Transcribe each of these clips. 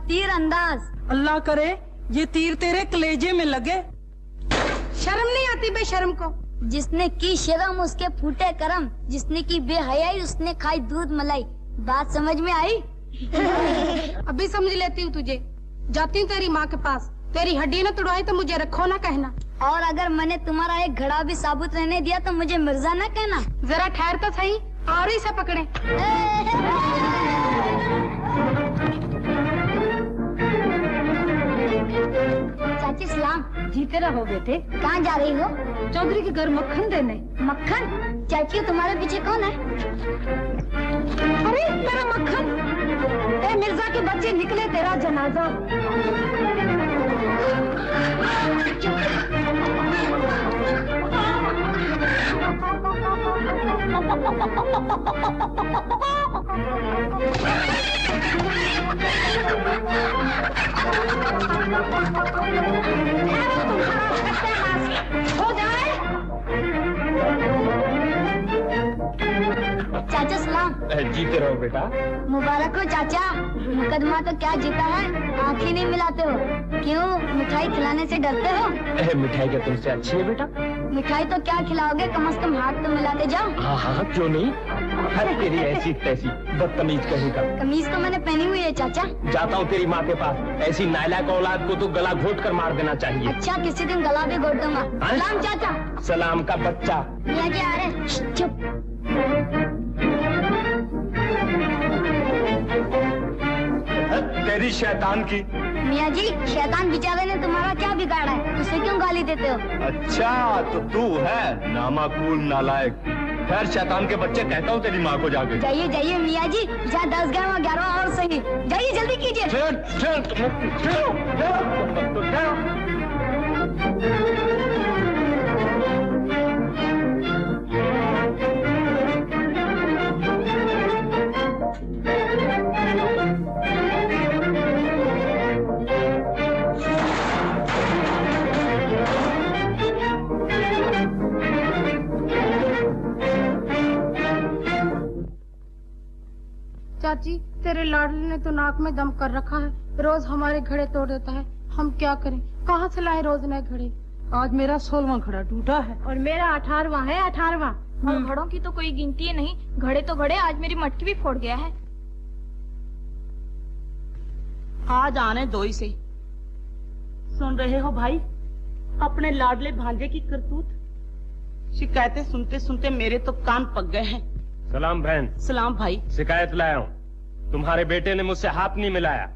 तीर अंदाज। अल्लाह करे ये तीर तेरे कलेजे में लगे। शर्म नहीं आती बेशर्म को? जिसने की शर्म उसके फूटे करम, जिसने की बेहयाई उसने खाई दूध मलाई। बात समझ में आई? अभी समझ लेती हूँ तुझे। जाती हूँ तेरी माँ के पास। तेरी हड्डी न तुड़वाई तो मुझे रखो ना कहना। और अगर मैंने तुम्हारा एक घड़ा भी साबुत रहने दिया तो मुझे मिर्जा न कहना। जरा ठहर तो सही, और ही से पकड़े। चाची सलाम। जीते रहो बेटे। कहाँ जा रही हो? चौधरी के घर मक्खन देने। मक्खन? चाची तुम्हारे पीछे कौन है? अरे मेरा मक्खन। ए मिर्जा के बच्चे निकले तेरा जनाजा। हो जाए। चाचा सलाम। जीते रहो बेटा। मुबारक हो चाचा। मुकदमा तो क्या जीता है, आँखें नहीं मिलाते हो। क्यों, मिठाई खिलाने से डरते हो? मिठाई क्या तुमसे अच्छी है बेटा? मिठाई तो क्या खिलाओगे, कम से कम हाथ तो मिलाते जाओ। हाँ हाँ क्यों नहीं। अरे तेरी ऐसी तैसी बदतमीज कहीं का। कमीज तो मैंने पहनी हुई है चाचा। जाता हूँ तेरी माँ के पास। ऐसी नालायक औलाद को तो गला घोट कर मार देना चाहिए। अच्छा किसी दिन गला भी घोट दूंगा। सलाम चाचा। सलाम का बच्चा। मियाँ जी आ रहे। चुप। तेरी शैतान की। मियाँ जी शैतान बेचारे ने तुम्हारा क्या बिगाड़ा है, उसे क्यों गाली देते हो? अच्छा तो तू है नामाकूल नालायक। खैर शैतान के बच्चे कहता हूँ तेरी माँ को जाके। जाइए जाइए मियाँ जी, जहाँ 10 गए वहाँ 11 और सही। जाइए जल्दी कीजिए। चाची तेरे लाडली ने तो नाक में दम कर रखा है। रोज हमारे घड़े तोड़ देता है। हम क्या करें, कहाँ से लाए रोज नए घड़े? आज मेरा 16वां घड़ा टूटा है। और मेरा 18वां है। 18वां। और घड़ों की तो कोई गिनती है नहीं। घड़े तो घड़े, आज मेरी मटकी भी फोड़ गया है। आज आने दो इसे। सुन रहे हो भाई, अपने लाडले भांजे की करतूत। शिकायतें सुनते सुनते मेरे तो कान पक गए हैं। सलाम बहन। सलाम भाई। शिकायत लाया हूँ, तुम्हारे बेटे ने मुझसे हाथ नहीं मिलाया।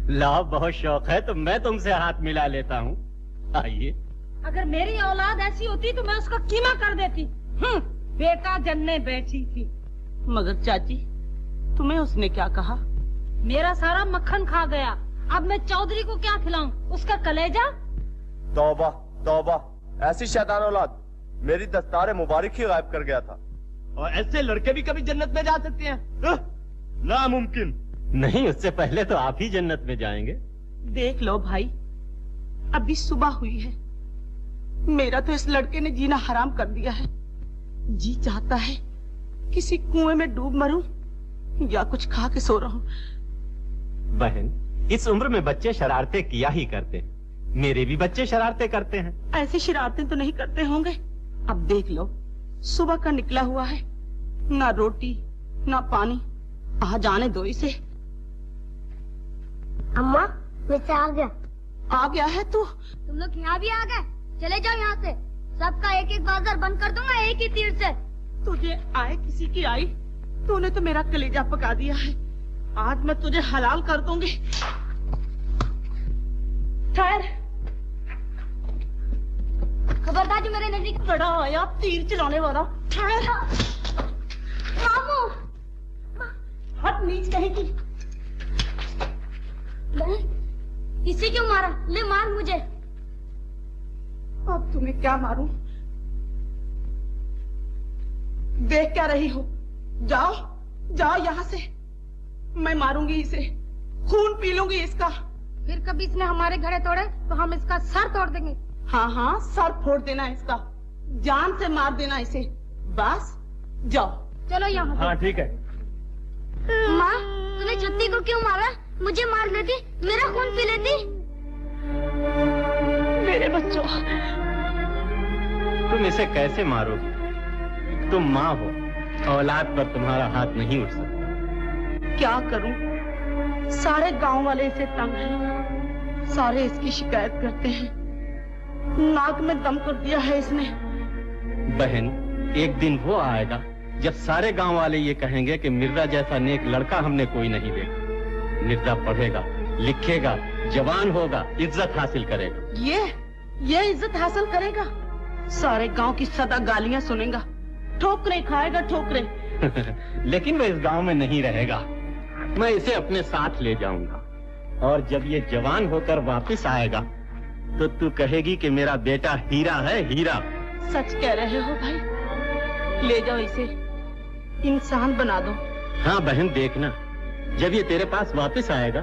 लाओ, बहुत शौक है तो मैं तुमसे हाथ मिला लेता हूँ। आइए। अगर मेरी औलाद ऐसी होती तो मैं उसका कीमा कर देती। बेटा जन्ने बैठी थी। मगर चाची तुम्हें उसने क्या कहा? मेरा सारा मक्खन खा गया। अब मैं चौधरी को क्या खिलाऊं? उसका कलेजा? तौबा तौबा, ऐसी शैतान औलाद। मेरी दस्तार मुबारक ही गायब कर गया था। और ऐसे लड़के भी कभी जन्नत में जा सकते हैं? नामुमकिन। नहीं, उससे पहले तो आप ही जन्नत में जाएंगे। देख लो भाई, अभी सुबह हुई है। मेरा तो इस लड़के ने जीना हराम कर दिया है। जी चाहता है किसी कुएं में डूब मरूं या कुछ खा के सो रहूं। बहन, इस उम्र में बच्चे शरारतें किया ही करते हैं। मेरे भी बच्चे शरारतें करते हैं। ऐसी शरारतें तो नहीं करते होंगे। अब देख लो, सुबह का निकला हुआ है, ना रोटी ना पानी। आ जाने दो इसे। अम्मा मुझसे आ गया। आ गया है तू? तुम लोग यहाँ भी आ गए? चले जाओ यहाँ से। सबका एक एक बाजार बंद कर दूंगा एक ही तीर से। तुझे आए किसी की आई। तूने तो मेरा कलेजा पका दिया है। आज मैं तुझे हलाल कर दूंगी। ठहर। खबरदार जो मेरे नजदीक बड़ा आया तीर चलाने वाला। ठहर। मामू हट नीच कहेगी। इसे क्यों मारा? ले मार मुझे। अब तुम्हें क्या मारूं? देख क्या रही हो? जाओ जाओ यहाँ से। मैं मारूंगी इसे, खून पी लूंगी इसका। फिर कभी इसने हमारे घड़े तोड़े तो हम इसका सर तोड़ देंगे। हाँ हाँ, सर फोड़ देना इसका, जान से मार देना इसे। बस जाओ। चलो यहाँ। हाँ ठीक है। माँ, तूने छुट्टी को क्यों मारा? मुझे मार लेती, मेरा खून पी लेती। मेरे बच्चों, तुम इसे कैसे मारोगे? तुम माँ हो, औलाद पर तुम्हारा हाथ नहीं उठ सकता। क्या करूं? सारे गांव वाले इसे तंग हैं, सारे इसकी शिकायत करते हैं। नाक में दम कर दिया है इसने। बहन, एक दिन वो आएगा जब सारे गांव वाले ये कहेंगे कि मिर्जा जैसा नेक लड़का हमने कोई नहीं देखा। मिर्जा पढ़ेगा, लिखेगा, जवान होगा, इज्जत हासिल करेगा। ये इज्जत हासिल करेगा? सारे गांव की सदा गालियां सुनेगा, ठोकरें खाएगा, ठोकरें। लेकिन वो इस गांव में नहीं रहेगा। मैं इसे अपने साथ ले जाऊंगा, और जब ये जवान होकर वापस आएगा तो तू कहेगी कि मेरा बेटा हीरा है, हीरा। सच कह रहे हो भाई? ले जाओ इसे, इंसान बना दो। हाँ बहन, देखना जब ये तेरे पास वापस आएगा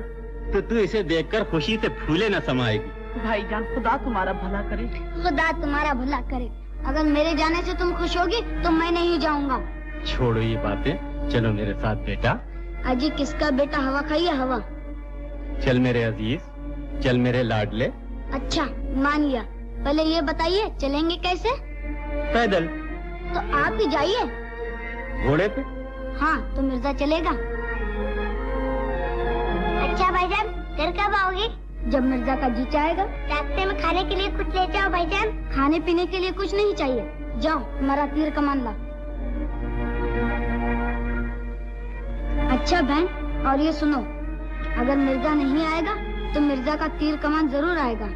तो तू इसे देखकर खुशी से फूले न समाएगी। भाईजान, खुदा तुम्हारा भला करे। खुदा तुम्हारा भला करे। अगर मेरे जाने से तुम खुश होगी तो मैं नहीं जाऊंगा। छोड़ो ये बातें, चलो मेरे साथ बेटा। अजी, किसका बेटा हवा खाई है? हवा। चल मेरे अजीज, चल मेरे लाडले। अच्छा, मान लिया। पहले ये बताइए, चलेंगे कैसे? पैदल। तो आप ही जाइए। घोड़े पे? हाँ, तो मिर्जा चलेगा। अच्छा भाईजान, फिर कब आओगी? जब मिर्जा का जी चाहेगा। रास्ते में खाने के लिए कुछ ले जाओ भाईजान। खाने पीने के लिए कुछ नहीं चाहिए। जाओ, हमारा तीर कमान ला। अच्छा बहन, और ये सुनो, अगर मिर्जा नहीं आएगा तो मिर्जा का तीर कमान जरूर आएगा।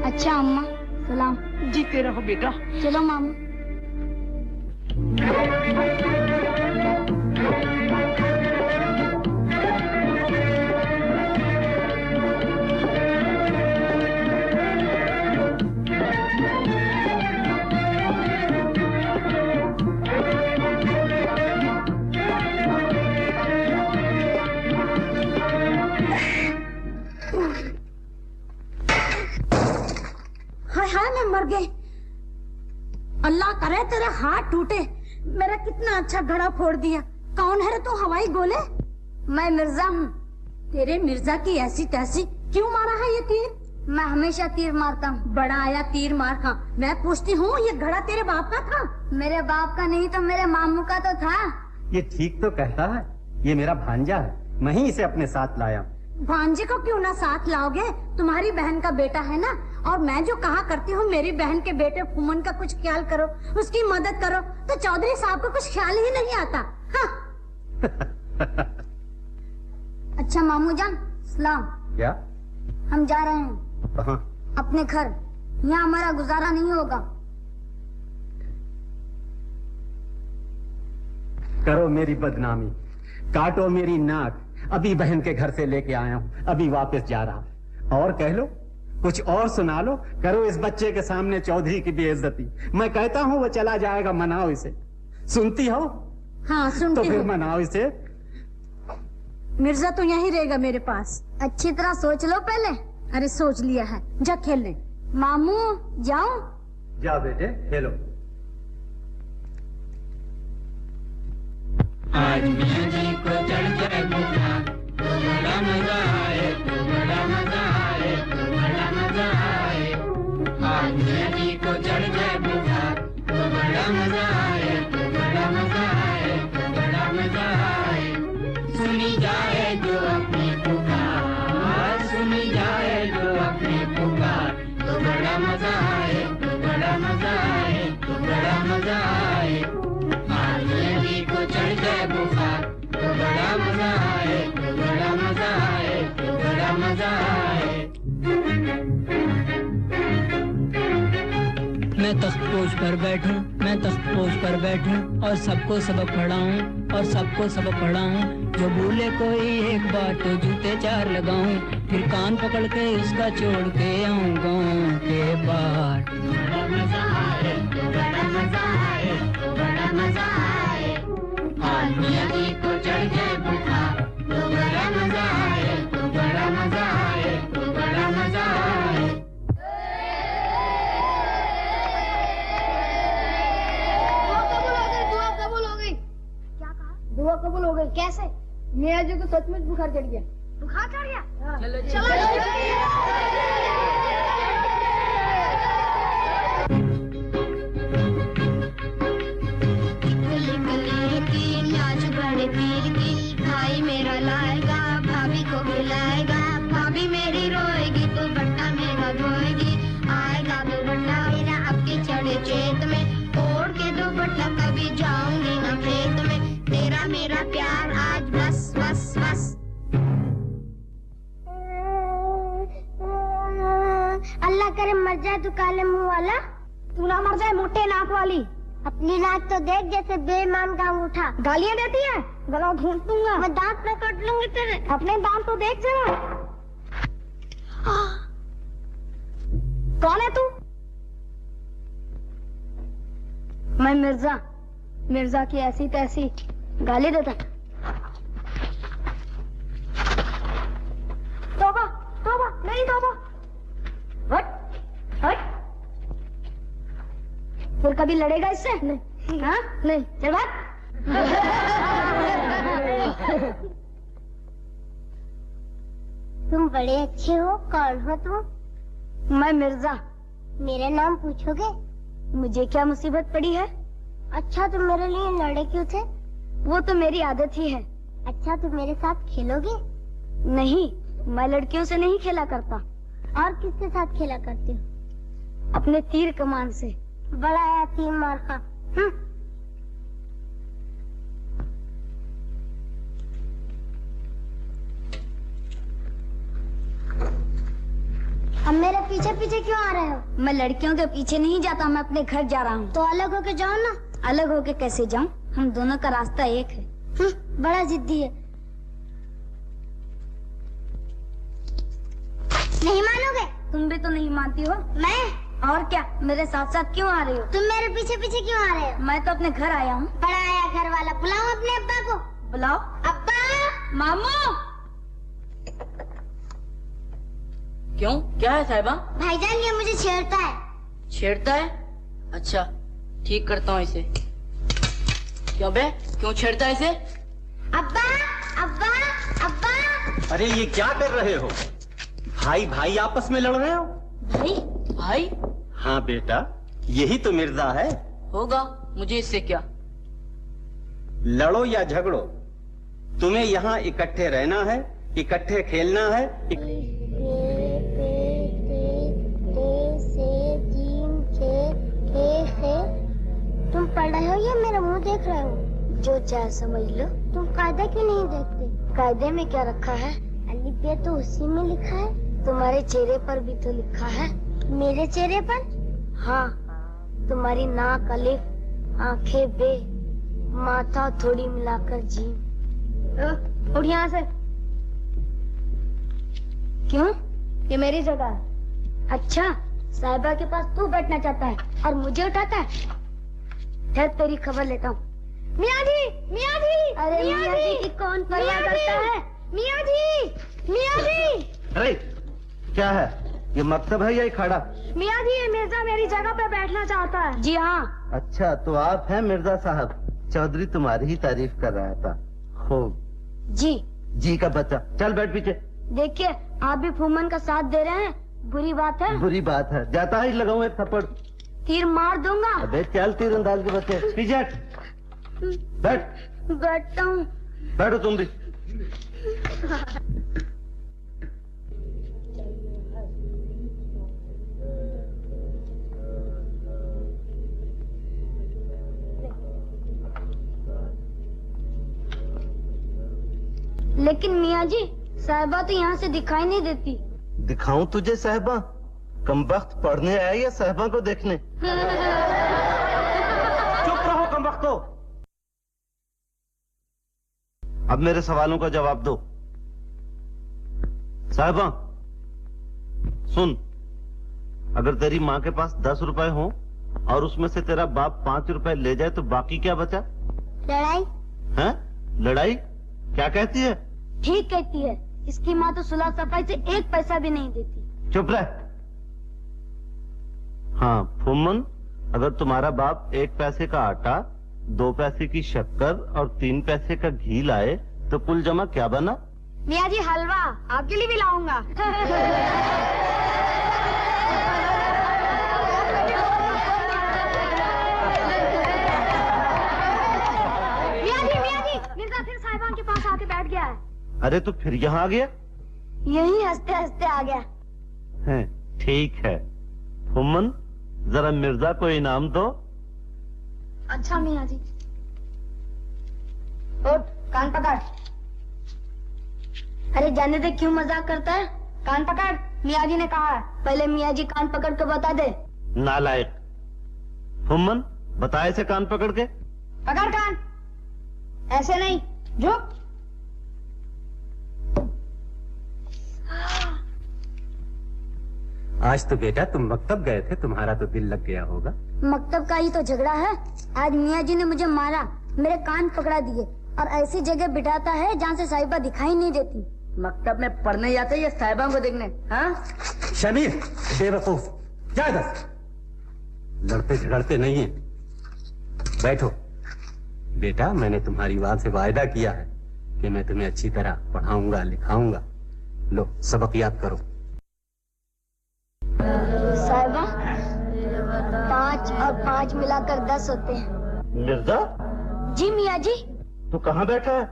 अच्छा अम्मा, सलाम। जीते रहो बेटा। चलो मामू। मैं मर गई। अल्लाह करे तेरे हाथ टूटे। मेरा कितना अच्छा घड़ा फोड़ दिया। कौन है रे तू हवाई गोले? मैं मिर्जा हूँ। तेरे मिर्जा की ऐसी तैसी क्यों मारा है ये तीर? मैं हमेशा तीर मारता हूँ। बड़ा आया तीर मार का। मैं पूछती हूँ, ये घड़ा तेरे बाप का था? मेरे बाप का नहीं तो मेरे मामू का तो था। ये ठीक तो कहता है, ये मेरा भांजा है, मैं ही इसे अपने साथ लाया। भांजे को क्यों ना साथ लाओगे? तुम्हारी बहन का बेटा है ना। और मैं जो कहा करती हूँ, मेरी बहन के बेटे फुमन का कुछ ख्याल करो, उसकी मदद करो, तो चौधरी साहब को कुछ ख्याल ही नहीं आता। हाँ। अच्छा मामू जान, सलाम। क्या? हम जा रहे हैं। कहाँ? अपने घर। यहाँ हमारा गुजारा नहीं होगा। करो मेरी बदनामी, काटो मेरी नाक। अभी बहन के घर से लेके आया हूँ, अभी वापस जा रहा। और कह लो, कुछ और सुना लो। करो इस बच्चे के सामने चौधरी की बेइज्जती। मैं कहता हूँ वो चला जाएगा, मनाओ इसे। सुनती हो? हाँ सुनती तो फिर हूँ। मनाओ इसे। मिर्जा तो यहीं रहेगा मेरे पास। अच्छी तरह सोच लो पहले। अरे सोच लिया है, जा खेलने। मामू जाऊं? जाओ बेटे, खेलो। आज मियां जी को चढ़ जाए बुखार, तो बड़ा मजा आए, तो बड़ा मजा आए, तो बड़ा मजा आए। आज मियां जी को चढ़ जाए बुखार, तो बड़ा मजा आए, तो बड़ा मजा आए, तो बड़ा मजा आए। सुनी जाए जो अपनी पुकार, सुनी जाए जो अपनी पुकार, तो बड़ा मजा आए, तो बड़ा मजा आए, तो बड़ा मजा आए। आज मियां जी को चढ़ जाए बुखार, तो बड़ा मजा आए, तो बड़ा मजा आए, तो बड़ा मजा आए। मैं तख्तपोश पर बैठूं, मैं तख्तपोश पर बैठूं और सबको सबक पढ़ाऊं, और सबको सबक पढ़ाऊं। जो भूले कोई एक बार तो जूते चार लगाऊं, फिर कान पकड़ के उसका छोड़ के आऊं गाँव के पार। बड़ा मजा आए, तो बड़ा मजा आए, तो बड़ा मजा आए। आज मियां जी को चढ़ जाए बुखार, तो बड़ा मजा आए, तो बड़ा मजा आए, तो बड़ा मजा आए। दुआ कबूल हो गई। क्या कहा? दुआ कबूल हो गई। कैसे? मियां जी को सचमुच बुखार चढ़ गया। बुखार चढ़ गया? चलो बड़े पीर की भाई मेरा लाएगा, भाभी को खिलाएगा, भाभी मेरी रोएगी तो बट्टा मेरा धोएगी। आएगा तो बट्टा मेरा आपके चढ़े चेत में, ओढ़ के दो बट्टा कभी जाऊंगी ना खेत में। तेरा मेरा प्यार आज बस बस बस। अल्लाह करे मर जाए तू काले मुंह वाला। तू ना मर जाए मोटे नाक वाली। अपनी नाक तो देख जैसे बेईमान का अंगूठा। गालियाँ देती है, गला घूंट दूंगा। मैं दांत न काट लूंगी तेरे। अपने दांत तो देख जरा। कौन है तू? मैं मिर्जा, मिर्जा की ऐसी तैसी गाली देता। तौबा तौबा मेरी तौबा। हट हट। फिर कभी लड़ेगा इससे? नहीं। हाँ नहीं, चल भाग। तुम बड़े अच्छे हो। कौन हो तुम? मैं मिर्जा। मेरा नाम पूछोगे? मुझे क्या मुसीबत पड़ी है? अच्छा तुम मेरे लिए लड़े क्यों थे? वो तो मेरी आदत ही है। अच्छा तुम मेरे साथ खेलोगे? नहीं, मैं लड़कियों से नहीं खेला करता। और किसके साथ खेला करती हो? अपने तीर कमान से। बड़ा यतीम मार खा। अब मेरे पीछे पीछे क्यों आ रहे हो? मैं लड़कियों के पीछे नहीं जाता, मैं अपने घर जा रहा हूँ। तो अलग होके जाओ ना। अलग होके कैसे जाऊँ? हम दोनों का रास्ता एक है। बड़ा जिद्दी है। नहीं मानोगे? तुम भी तो नहीं मानती हो। मैं? और क्या, मेरे साथ साथ क्यों आ रही हो? तुम मेरे पीछे पीछे क्यों आ रहे हो? मैं तो अपने घर आया हूँ। बड़ा आया घर वाला। बुलाओ अपने अब्बा को। बुलाओ। अब्बा। मामू। क्यों, क्या है साहिबा? भाईजान ये मुझे छेड़ता है। छेड़ता है? अच्छा ठीक करता हूँ इसे। क्यों बे, क्यों छेड़ता है इसे? अब्बा अब्बा अब्बा। अरे ये क्या कर रहे हो? भाई भाई आपस में लड़ रहे हो? भाई भाई? हाँ बेटा, यही तो मिर्जा है। होगा, मुझे इससे क्या। लड़ो या झगड़ो, तुम्हें यहाँ इकट्ठे रहना है, इकट्ठे खेलना है। तुम पढ़ रहे हो या मेरा मुंह देख रहे हो? जो चाहे समझ लो। तुम कायदा क्यों नहीं देखते? कायदे में क्या रखा है? अलिफ बे तो उसी में लिखा है। तुम्हारे चेहरे पर भी तो लिखा है। मेरे चेहरे पर? हाँ, तुम्हारी नाक अलिफ, आंखें बे, माथा थोड़ी मिलाकर जीम। उठ यहाँ से। क्यों? ये मेरी जगह है। अच्छा, साहिबा के पास तू बैठना चाहता है और मुझे उठाता है। ठहर, तेरी खबर लेता हूँ। मियाँ जी, मियाँ जी। अरे मियाँ जी की कौन परवाह करता है? मियाँ जी, मियाँ जी। अरे क्या है ये, मकतब है या खड़ा? मियाँ जी, ये मिर्जा मेरी जगह पे बैठना चाहता है। जी हाँ। अच्छा तो आप हैं मिर्जा साहब। चौधरी तुम्हारी ही तारीफ कर रहा था। खूब। जी का बच्चा, चल बैठ पीछे। देखिए, आप भी फूमन का साथ दे रहे हैं, बुरी बात है। बुरी बात है, जाता ही लगाऊं एक थप्पड़। तीर मार दूंगा। अबे चल तीरंदाज के बच्चे, पीछे बैठ। बैठता हूँ। बैठो तुम भी। लेकिन मियाँ जी, साहिबा तो यहाँ से दिखाई नहीं देती। दिखाऊं तुझे साहिबा? कमबख्त पढ़ने आया या साहिबा को देखने? चुप रहो कमबख्तो। अब मेरे सवालों का जवाब दो। साहिबा सुन, अगर तेरी माँ के पास 10 रुपए हो और उसमें से तेरा बाप 5 रुपए ले जाए तो बाकी क्या बचा? लड़ाई। हैं? लड़ाई? क्या कहती है? ठीक कहती है। इसकी माँ तो सुलह सफाई से 1 पैसा भी नहीं देती। चुप रह। हाँ फुम्मन, अगर तुम्हारा बाप 1 पैसे का आटा, 2 पैसे की शक्कर और 3 पैसे का घी लाए तो कुल जमा क्या बना? मियाँ जी हलवा आपके लिए भी लाऊंगा। मियाँ जी मिर्जा फिर साहिबान के पास आके बैठ गया है। अरे तो फिर यहाँ आ गया? यही हंसते हंसते आ गया। है, ठीक है। फुम्मन जरा मिर्जा को इनाम दो। अच्छा मियाँ जी। उठ, कान पकड़। अरे जाने दे, क्यों मजाक करता है? कान पकड़, मियाँ जी ने कहा है। पहले मियाँ जी कान पकड़ के बता दे। नालायक। फुम्मन बता इसे कान पकड़ के। पकड़ कान, ऐसे नहीं, झुक। आज तो बेटा तुम मकतब गए थे, तुम्हारा तो दिल लग गया होगा। मकतब का ही तो झगड़ा है। आज मियाँ जी ने मुझे मारा, मेरे कान पकड़ा दिए और ऐसी जगह बिठाता है जहाँ से साहिबा दिखाई नहीं देती। मकतब में पढ़ने जाते या साहिबा को देखने? हाँ शमीर बेवकूफ, जा इधर। लड़ते झगड़ते नहीं है। बैठो बेटा, मैंने तुम्हारी माँ से वायदा किया है कि मैं तुम्हें अच्छी तरह पढ़ाऊंगा लिखाऊंगा। लो सबक याद करो। साहिबा 5 और 5 मिलाकर 10 होते हैं। मिर्जा? जी मियाँ जी। तू कहाँ बैठा है?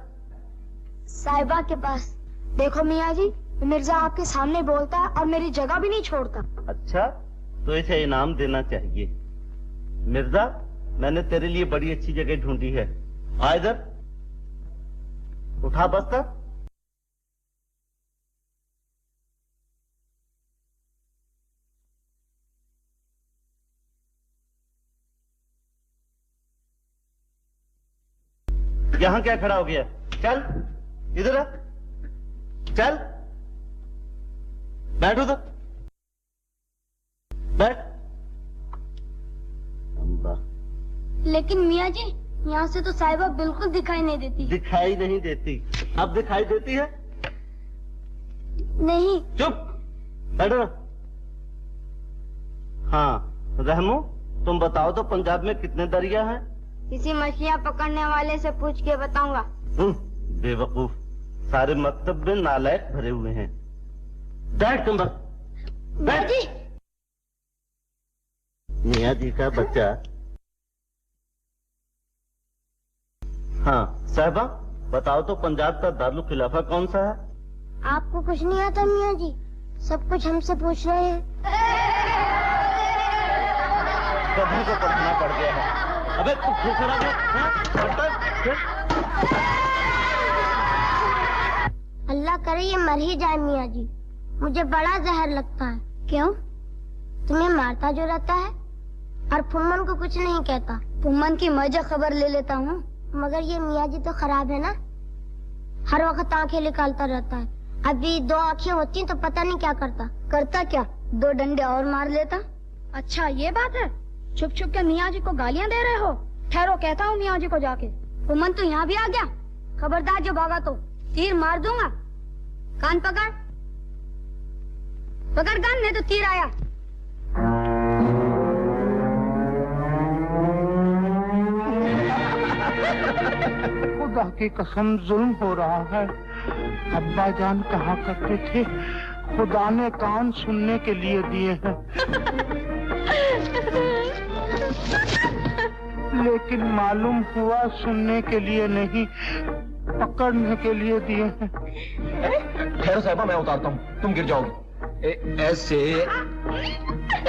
साहिबा के पास। देखो मियाँ जी, मिर्जा आपके सामने बोलता है और मेरी जगह भी नहीं छोड़ता। अच्छा, तो इसे इनाम देना चाहिए। मिर्जा, मैंने तेरे लिए बड़ी अच्छी जगह ढूंढी है। आ इधर, उठा बस्तर। यहाँ क्या खड़ा हो गया? चल इधर आ, चल बैठो तो बैठ। लेकिन मियाँ जी, यहाँ से तो साहिबा बिल्कुल दिखाई नहीं देती। दिखाई नहीं देती? अब दिखाई देती है? नहीं। चुप बैठो ना। हाँ रहमो, तुम बताओ तो पंजाब में कितने दरिया हैं? किसी मछलियाँ पकड़ने वाले से पूछ के बताऊंगा। बेवकूफ, सारे मकतब में नालायक भरे हुए हैं। बैठ तुम बस, बैठ। मियाँ जी का बच्चा। हाँ साहिबा, बताओ तो पंजाब का दारुल खिलाफा कौन सा है? आपको कुछ नहीं आता मियाँ जी, सब कुछ हमसे पूछ रहे हैं। कभी को पढ़ना पड़ गया है। अबे तू खुश अल्लाह करे ये मर ही जाए मियाँ जी, मुझे बड़ा जहर लगता है। क्यों? तुम्हें मारता जो रहता है और फुम्मन को कुछ नहीं कहता। फुम्मन की मजा खबर ले लेता हूँ, मगर ये मियाँ जी तो खराब है ना, हर वक्त आंखें निकालता रहता है। अभी 2 आंखें होती तो पता नहीं क्या करता। करता क्या, 2 डंडे और मार लेता। अच्छा ये बात है, छुप छुप के मियाँ जी को गालियाँ दे रहे हो? ठहरो, कहता हूँ मियाँ जी को जाके। फुम्मन तो यहाँ भी आ गया, खबरदार जो भागा तो तीर मार दूंगा। कान पकड़, पकड़ कान, नहीं तो तीर आया। खुदा की कसम जुल्म हो रहा है। अब्बा जान कहा करते थे, खुदा ने कान सुनने के लिए दिए हैं, लेकिन मालूम हुआ सुनने के लिए नहीं, पकड़ने के लिए दिए हैं। ठहरो साहिबा, मैं उतारता हूँ, तुम गिर जाओगे। ऐसे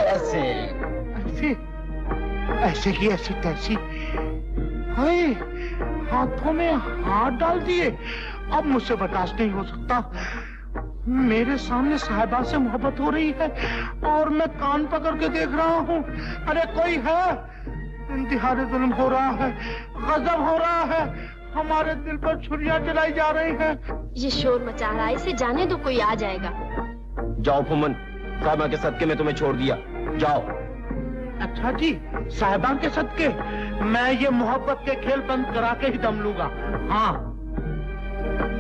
ऐसे ऐसे ऐसे की ऐसी तैसी। हाय, हाथों में हाथ डाल दिए। अब मुझसे बर्दाश्त नहीं हो सकता। मेरे सामने साहिबा से मोहब्बत हो रही है और मैं कान पकड़ के देख रहा हूँ। अरे कोई है? इंतहाई जुल्म हो रहा है, गजब हो रहा है, हमारे दिल पर छुरियां चलाई जा रही हैं। ये शोर मचा रहा है, इसे जाने दो, कोई आ जाएगा। जाओ फुम्मन, साहिबा के सदके में तुम्हें छोड़ दिया, जाओ। अच्छा जी, साहिबा के सदके? मैं ये मोहब्बत के खेल बंद करा के ही दम लूंगा। हाँ।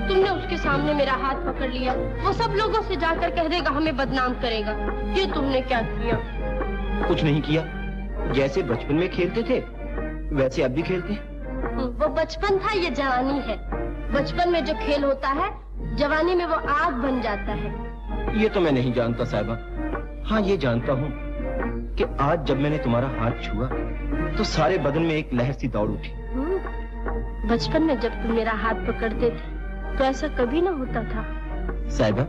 तुमने उसके सामने मेरा हाथ पकड़ लिया, वो सब लोगों से जाकर कह देगा, हमें बदनाम करेगा। ये तुमने क्या किया? कुछ नहीं किया, जैसे बचपन में खेलते थे वैसे अब भी खेलते। वो बचपन था, ये जवानी है। बचपन में जो खेल होता है जवानी में वो आग बन जाता है। ये तो मैं नहीं जानता साहिबा। हाँ ये जानता हूँ कि आज जब मैंने तुम्हारा हाथ छुआ तो सारे बदन में एक लहर सी दौड़ उठी। बचपन में जब तुम मेरा हाथ पकड़ते थे तो ऐसा कभी ना होता था। साहिबा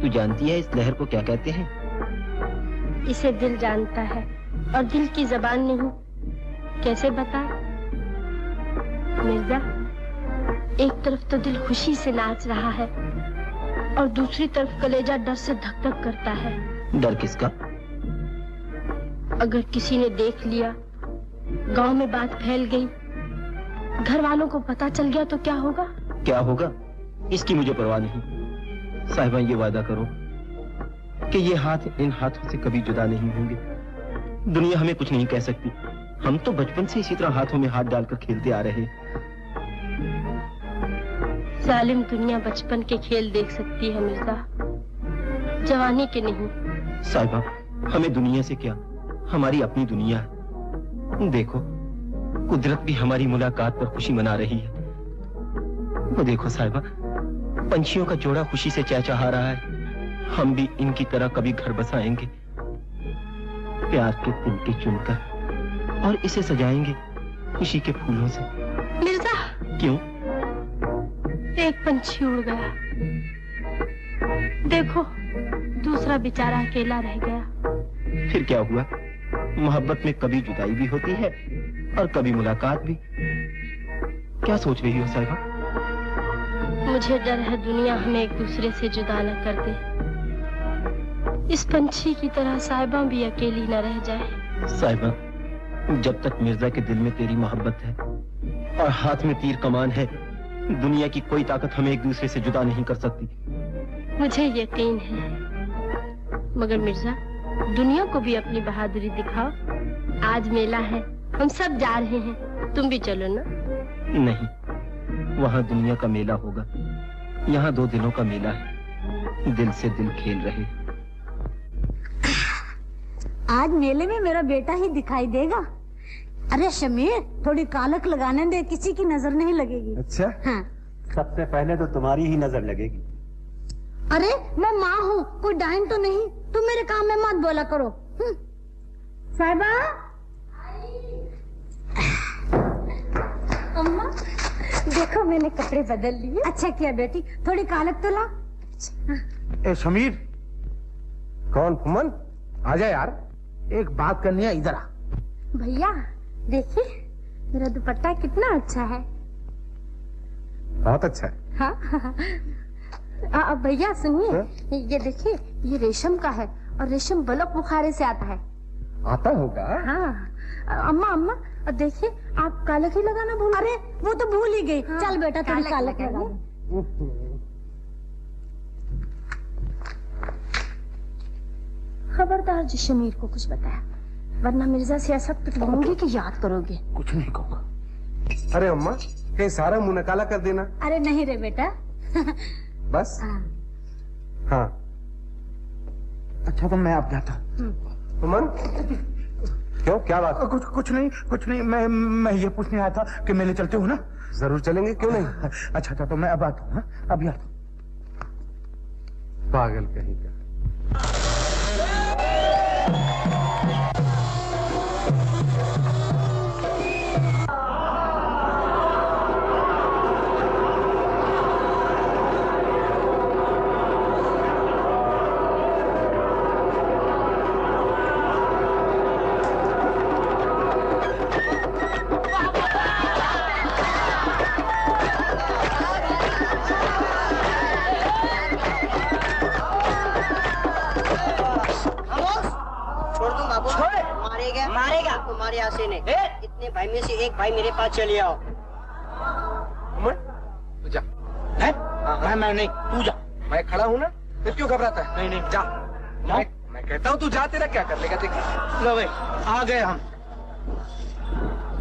तू जानती है इस लहर को क्या कहते हैं? इसे दिल जानता है और दिल की जबान नहीं। कैसे बता मिर्जा? एक तरफ तो दिल खुशी से नाच रहा है और दूसरी तरफ कलेजा डर से धक धक करता है। डर किसका? अगर किसी ने देख लिया, गांव में बात फैल गई, घर वालों को पता चल गया तो क्या होगा? क्या होगा इसकी मुझे परवाह नहीं। साहिबा ये वादा करो कि ये हाथ इन हाथों से कभी जुदा नहीं होंगे। दुनिया हमें कुछ नहीं कह सकती। हम तो बचपन से इसी तरह हाथों में हाथ डालकर खेलते आ रहे। जालिम दुनिया बचपन के खेल देख सकती है मिर्जा, जवानी के नहीं। साहिबा हमें दुनिया से क्या, हमारी अपनी दुनिया है। देखो कुदरत भी हमारी मुलाकात पर खुशी मना रही है। वो देखो साहिबा, पंछियों का जोड़ा खुशी से चहचहा रहा है। हम भी इनकी तरह कभी घर बसाएंगे, प्यार के तिनके चुनकर, और इसे सजाएंगे खुशी के फूलों से। मिर्जा क्यों? एक पंछी उड़ गया, देखो दूसरा बेचारा अकेला रह गया। फिर क्या हुआ? मोहब्बत में कभी जुदाई भी होती है और कभी मुलाकात भी। क्या सोच रही हो साहिबा? मुझे डर है दुनिया हमें एक दूसरे से जुदा न कर दे। इस पंछी की तरह साहिबा भी अकेली न रह जाए। साहिबा जब तक मिर्जा के दिल में तेरी मोहब्बत है और हाथ में तीर कमान है, दुनिया की कोई ताकत हमें एक दूसरे से जुदा नहीं कर सकती। मुझे यकीन है, मगर मिर्जा दुनिया को भी अपनी बहादुरी दिखाओ। आज मेला है, हम सब जा रहे हैं, तुम भी चलो ना। नहीं, वहाँ दुनिया का मेला होगा, यहाँ दो दिलों का मेला है। दिल से दिल खेल रहे। आज मेले में मेरा बेटा ही दिखाई देगा। अरे शमीर थोड़ी कालक लगाने दे, किसी की नजर नहीं लगेगी। अच्छा हाँ। सबसे पहले तो तुम्हारी ही नजर लगेगी। अरे मैं माँ हूँ, कोई डाइन तो नहीं। तुम मेरे काम में मत बोला करो। साहिबा अम्मा देखो मैंने कपड़े बदल लिए। अच्छा किया बेटी, थोड़ी कालक तो ला। ए समीर। कौन? फुमन आ जा यार, एक बात करनी है, इधर आ। भैया देखिए मेरा दुपट्टा कितना अच्छा है। बहुत अच्छा है। हाँ भैया सुनिए, ये देखिए ये रेशम का है और रेशम बलक बुखारे से आता है। आता होगा। हाँ अम्मा अम्मा देखिए आप कालक ही लगाना भूल। अरे वो तो भूल ही गई। चल बेटा थोड़ी कालक लगा। खबरदार जी शमीर को कुछ बताया, वरना मिर्जा से ऐसा पिटवाऊंगी कि याद करोगे। कुछ नहीं कहूँगा। अरे अम्मा कहीं सारा मुंह न काला कर देना। अरे नहीं रे बेटा। बस हाँ। अच्छा तो मैं अब जाता हूँ। फुमन क्यों, क्या बात? कुछ नहीं। मैं ये पूछने आया था कि मेले चलते हो ना? जरूर चलेंगे, क्यों नहीं। अच्छा तो मैं अब आता हूँ। अभी आता हूँ। पागल कहीं का। मारेगा तुम्हारे आशे ने। इतने भाई में से एक भाई मेरे पास चले आओ। तू जा। मैं नहीं, तू जा। मैं खड़ा हूँ ना, फिर क्यों घबराता है? नहीं जा। मैं कहता हूँ तू जा, तेरा क्या कर लेगा देखिए। लो भाई आ गए हम।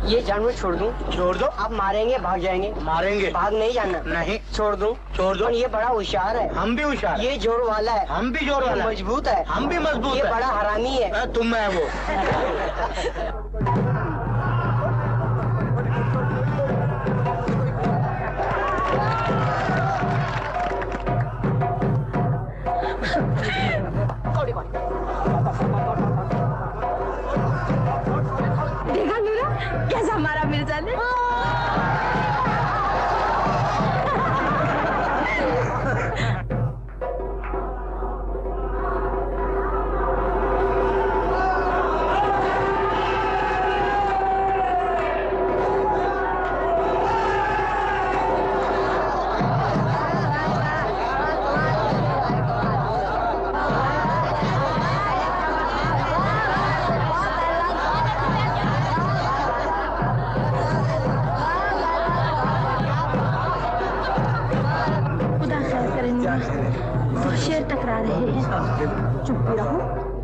ये जानवर छोड़ दूं? छोड़ दो। आप मारेंगे भाग जाएंगे? मारेंगे। भाग नहीं जाना? नहीं। छोड़ दूं? छोड़ दो। ये बड़ा होशियार है। हम भी होशियार। ये जोर वाला है। हम भी जोर वाला। मजबूत है। हम भी मजबूत ये है। बड़ा हरामी है। तुम है वो। देखा नूरा कैसा हमारा मिर्जा ने?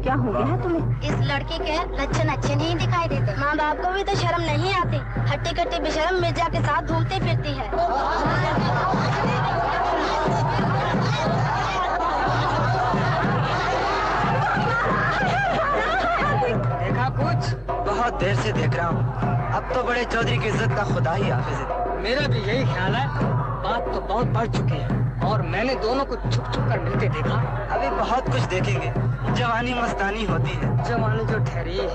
क्या हो गया है तुम्हें? इस लड़की के लक्षण अच्छे नहीं दिखाई देते। माँ बाप को भी तो शर्म नहीं आती। हट्टी कट्टी बेशर्म मिर्जा के साथ घूमती फिरती है। देखा कुछ? बहुत देर से देख रहा हूँ। अब तो बड़े चौधरी की इज्जत का खुदा ही हाफिज है। मेरा भी यही ख्याल है। बात तो बहुत बढ़ चुकी है और मैंने दोनों को छुप छुप कर मिलते देखा। अभी बहुत कुछ देखेंगे। जवानी मस्तानी होती है। जवानी जो ठहरी है।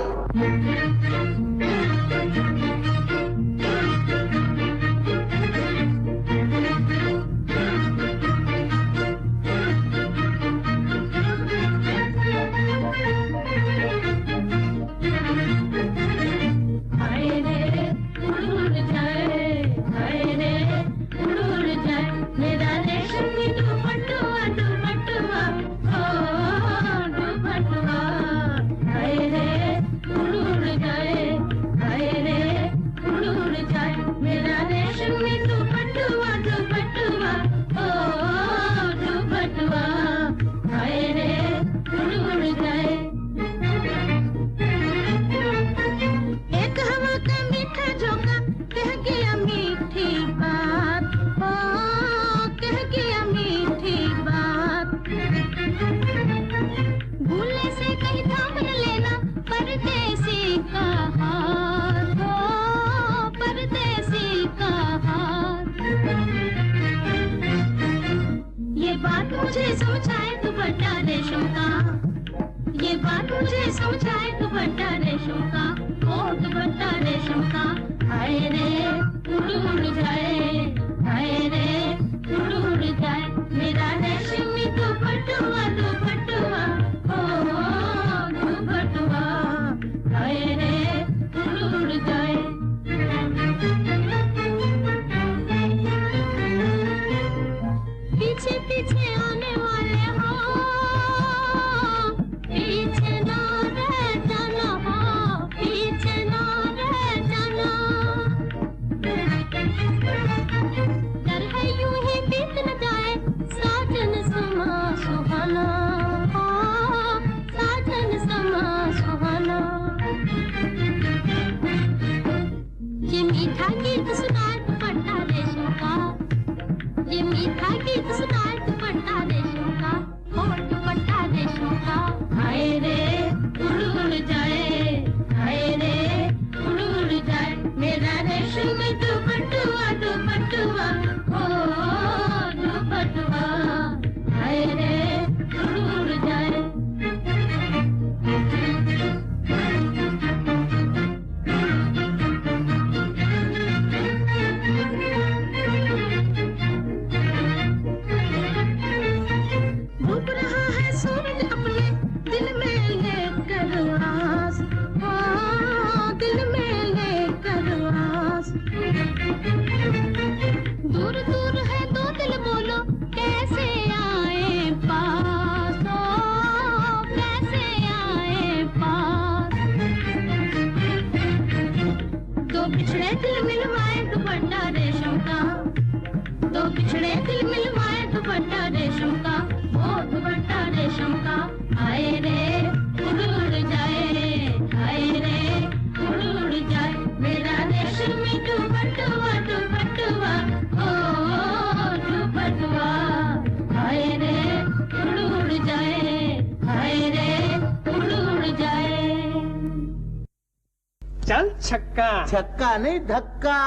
चल छक्का। छक्का नहीं धक्का।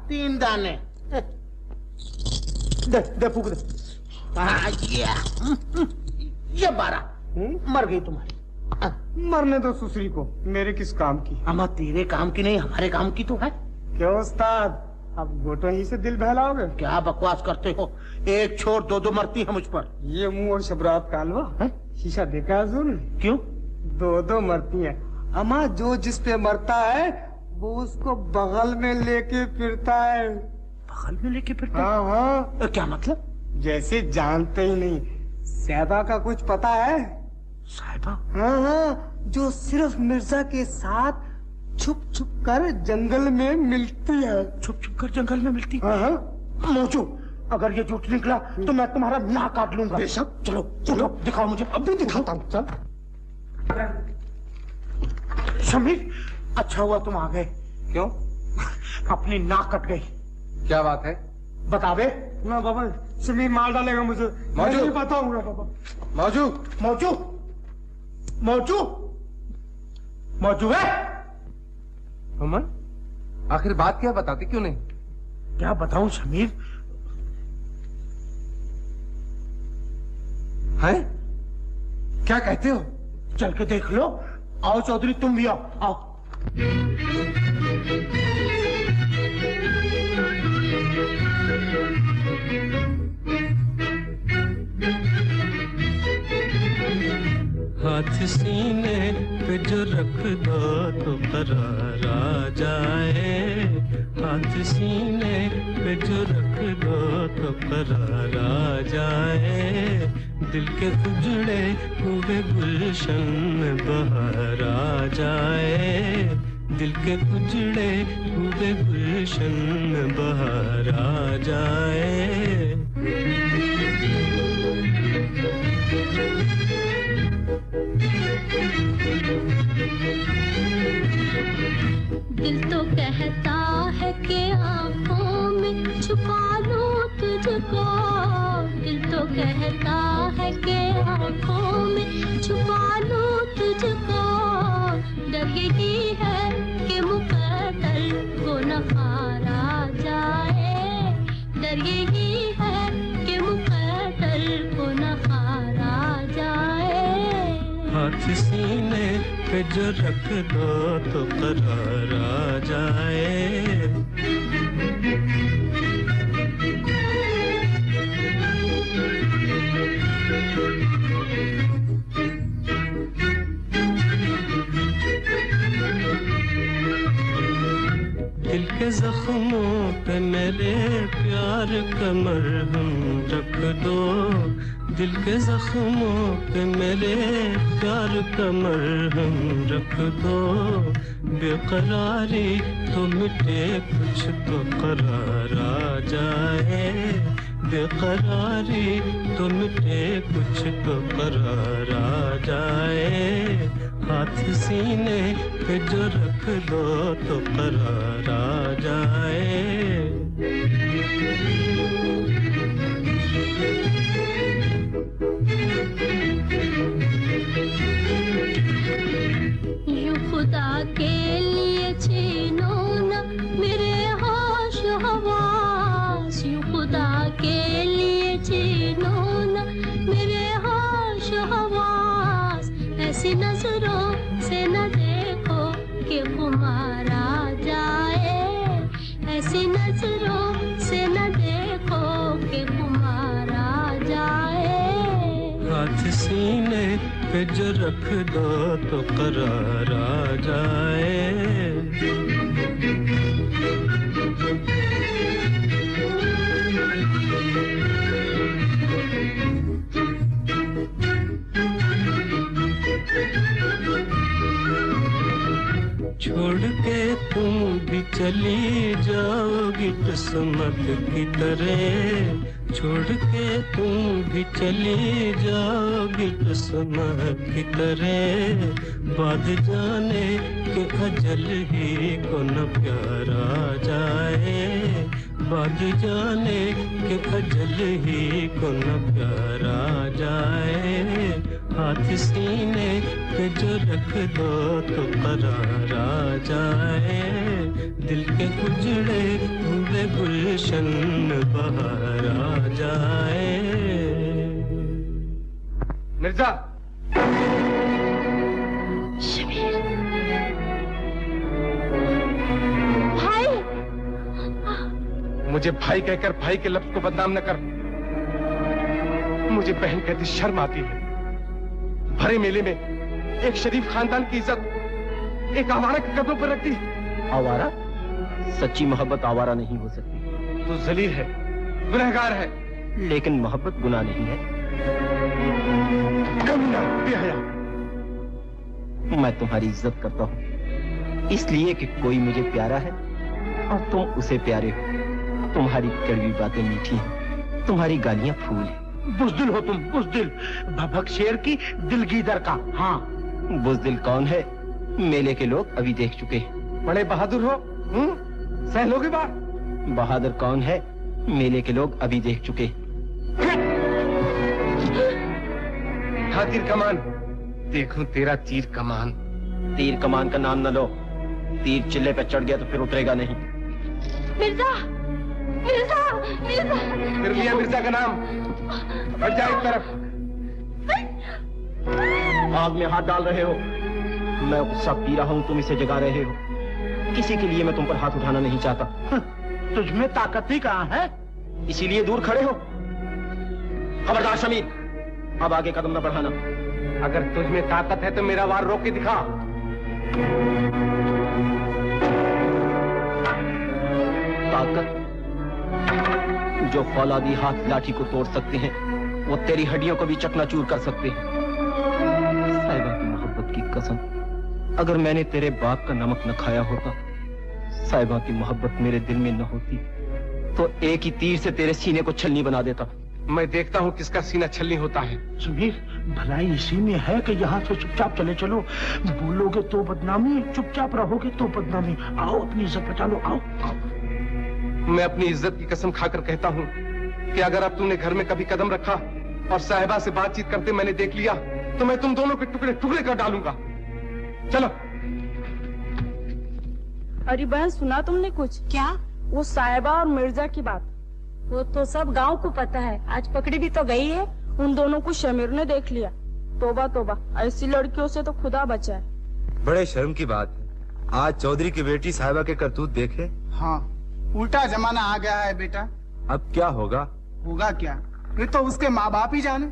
3 दाने। दे फूक दे। ये 12। मर गई तुम्हारी। मरने दो सुसरी को, मेरे किस काम की? अम्मा तेरे काम की नहीं, हमारे काम की तो है। क्यों उस्ताद, अब गोटों ही से दिल बहलाओगे? क्या बकवास करते हो, एक छोड़ दो दो मरती है मुझ पर। ये मुंह और शबरात कालवा, शीशा देखा है जोर? क्यों? दो दो मरती है। अम्मा जो जिस पे मरता है वो उसको बगल में लेके फिरता है। बगल में लेके फिरता? हाँ हाँ। क्या मतलब? जैसे जानते ही नहीं। साहिबा का कुछ पता है? साहिबा? हाँ हाँ, जो सिर्फ मिर्जा के साथ छुप छुप कर जंगल में मिलती है। छुप छुप कर जंगल में मिलती? हाँ हाँ। मोचू, अगर ये झूठ निकला तो मैं तुम्हारा नाक काट लूंगा। बेशक। चलो चलो दिखाओ मुझे। अभी दिखाता हूँ, चल। शमीर, अच्छा हुआ तुम आ गए। क्यों? अपनी नाक कट गई। क्या बात है? बता दे। ना बाबा, शमीर मार डालेगा मुझे। मौजू। मैं नहीं बताऊंगा बाबा। मौजू मौजू मौजू मौजू है? अमन, आखिर बात क्या बताते क्यों नहीं? क्या बताऊं शमीर? है? क्या कहते हो? चल के देख लो। आओ चौधरी, तुम भी आओ। आओ। हाथ सीने पे जो रख दो तो करार आ जाए। हाथ सीने पे जो रख दो तो करार आ जाए। दिल के उजड़े हुए गुलशन में बहार आ जाए। दिल के उजड़े हुए गुलशन में बहार आ जाए। दिल तो कहता है कि आंखों में छुपा लूं तुझको। दिल तो कहता है कि आंखों में छुपा लूं तुझको। डर यही है कि मुकद्दर को नकार आ जाए। डर यही है कि मुकद्दर को नकार आ जाए। हाथ सीने पे जो रख दो तो करार आ जाए। दिल के जख्मों पे मेरे प्यार का मरहम रख दो। दिल के जख्मों पे मेरे प्यार का मरहम रख दो। बेकरारी तो मिटे कुछ तो करार आ जाए। बेकरारी तो मिटे कुछ तो करार आ जाए। हाथ सीने पे जो रख दो तो करार आ जाए। यूं खुदा के लिए छीनो न मेरे होश हवास। यूं खुदा के लिए छीनो न मेरे होश हवास। ऐसी नजरों से न देखो कि खुमार आ जाए। ऐसी नजरों से न देखो कि खुमार आ जाए। हाथ सीने पे जो रख दो तो करार आ जाए। छोड़ के तुम भी चली जाओगी किस्मत की तरह। छोड़ के तुम भी चली जाओगी किस्मत की तरह। बाद जाने कि अजल ही को न प्यार आ जाए। बाद जाने कि अजल ही को न प्यार आ जाए। हाथ सीने पे जो रख दो तो करार आ जाए। दिल के उजड़े हुए गुलशन बहार आ जाए। मिर्जा, शमीर भाई, मुझे भाई कहकर भाई के लफ्ज को बदनाम न कर। मुझे बहन कहती शर्म आती है। भरे मेले में एक शरीफ खानदान की इज्जत एक आवारा के कदमों पर रखती। आवारा? सच्ची मोहब्बत आवारा नहीं हो सकती। तो जलील है, गुनहगार है। लेकिन मोहब्बत गुनाह नहीं है। कमीना, बेहया। मैं तुम्हारी इज्जत करता हूँ इसलिए कि कोई मुझे प्यारा है और तुम उसे प्यारे हो। तुम्हारी कड़वी बातें मीठी हैं, तुम्हारी गालियां फूल हैं। बुज़दिल हो तुम, बुज़दिल। भभक शेर की दिलगीदर का। हाँ, बुज़दिल कौन है? मेले के लोग अभी देख चुके हैं। बड़े बहादुर हो, सह लोगे बात। बहादुर कौन है? मेले के लोग अभी देख चुके हैं। हाँ, तीर कमान। देखूं तेरा तीर कमान। तीर कमान का नाम न लो। तीर चिल्ले पे चढ़ गया तो फिर उतरेगा नहीं। मिर्जा, मिर्जा, मिर्जा। फिर लिया मिर्जा का नाम। बढ़ जा एक तरफ। आग में हाथ डाल रहे हो। मैं गुस्सा पी रहा हूँ, तुम इसे जगा रहे हो। किसी के लिए मैं तुम पर हाथ उठाना नहीं चाहता। तुझमें ताकत ही कहाँ है? इसीलिए दूर खड़े हो। खबरदार शमीर, अब आगे कदम न बढ़ाना। अगर तुझमें ताकत है तो मेरा वार रोक के दिखा। ताकत? जो फौलादी हाथ लाठी को तोड़ सकते हैं वो तेरी हड्डियों को भी चकनाचूर कर सकते हैं। साहिबा की मोहब्बत की कसम, अगर मैंने तेरे बाप का नमक न खाया होता, साहिबा की मोहब्बत मेरे दिल में न होती, तो एक ही तीर से तेरे सीने को छलनी बना देता। मैं देखता हूँ किसका सीना छलनी होता है। समीर, भलाई इसी में है कि यहाँ से चुपचाप चले चलो। बोलोगे तो बदनामी, चुपचाप रहोगे तो बदनामी। आओ, अपनी इज्जत बचा लो। आओ, आओ। मैं अपनी इज्जत की कसम खाकर कहता हूँ कि अगर अब तुमने घर में कभी कदम रखा और साहिबा से बातचीत करते मैंने देख लिया तो मैं तुम दोनों के टुकड़े टुकड़े कर डालूंगा। चलो। अरे बहन, सुना तुमने कुछ? क्या? वो साहिबा और मिर्जा की बात। वो तो सब गांव को पता है। आज पकड़ी भी तो गई है। उन दोनों को शमीर ने देख लिया। तोबा तोबा, ऐसी लड़कियों से तो खुदा बचाए। बड़े शर्म की बात है। आज चौधरी की बेटी साहिबा के करतूत देखे। हाँ, उल्टा जमाना आ गया है बेटा। अब क्या होगा? होगा क्या, ये तो उसके माँ बाप ही जाने।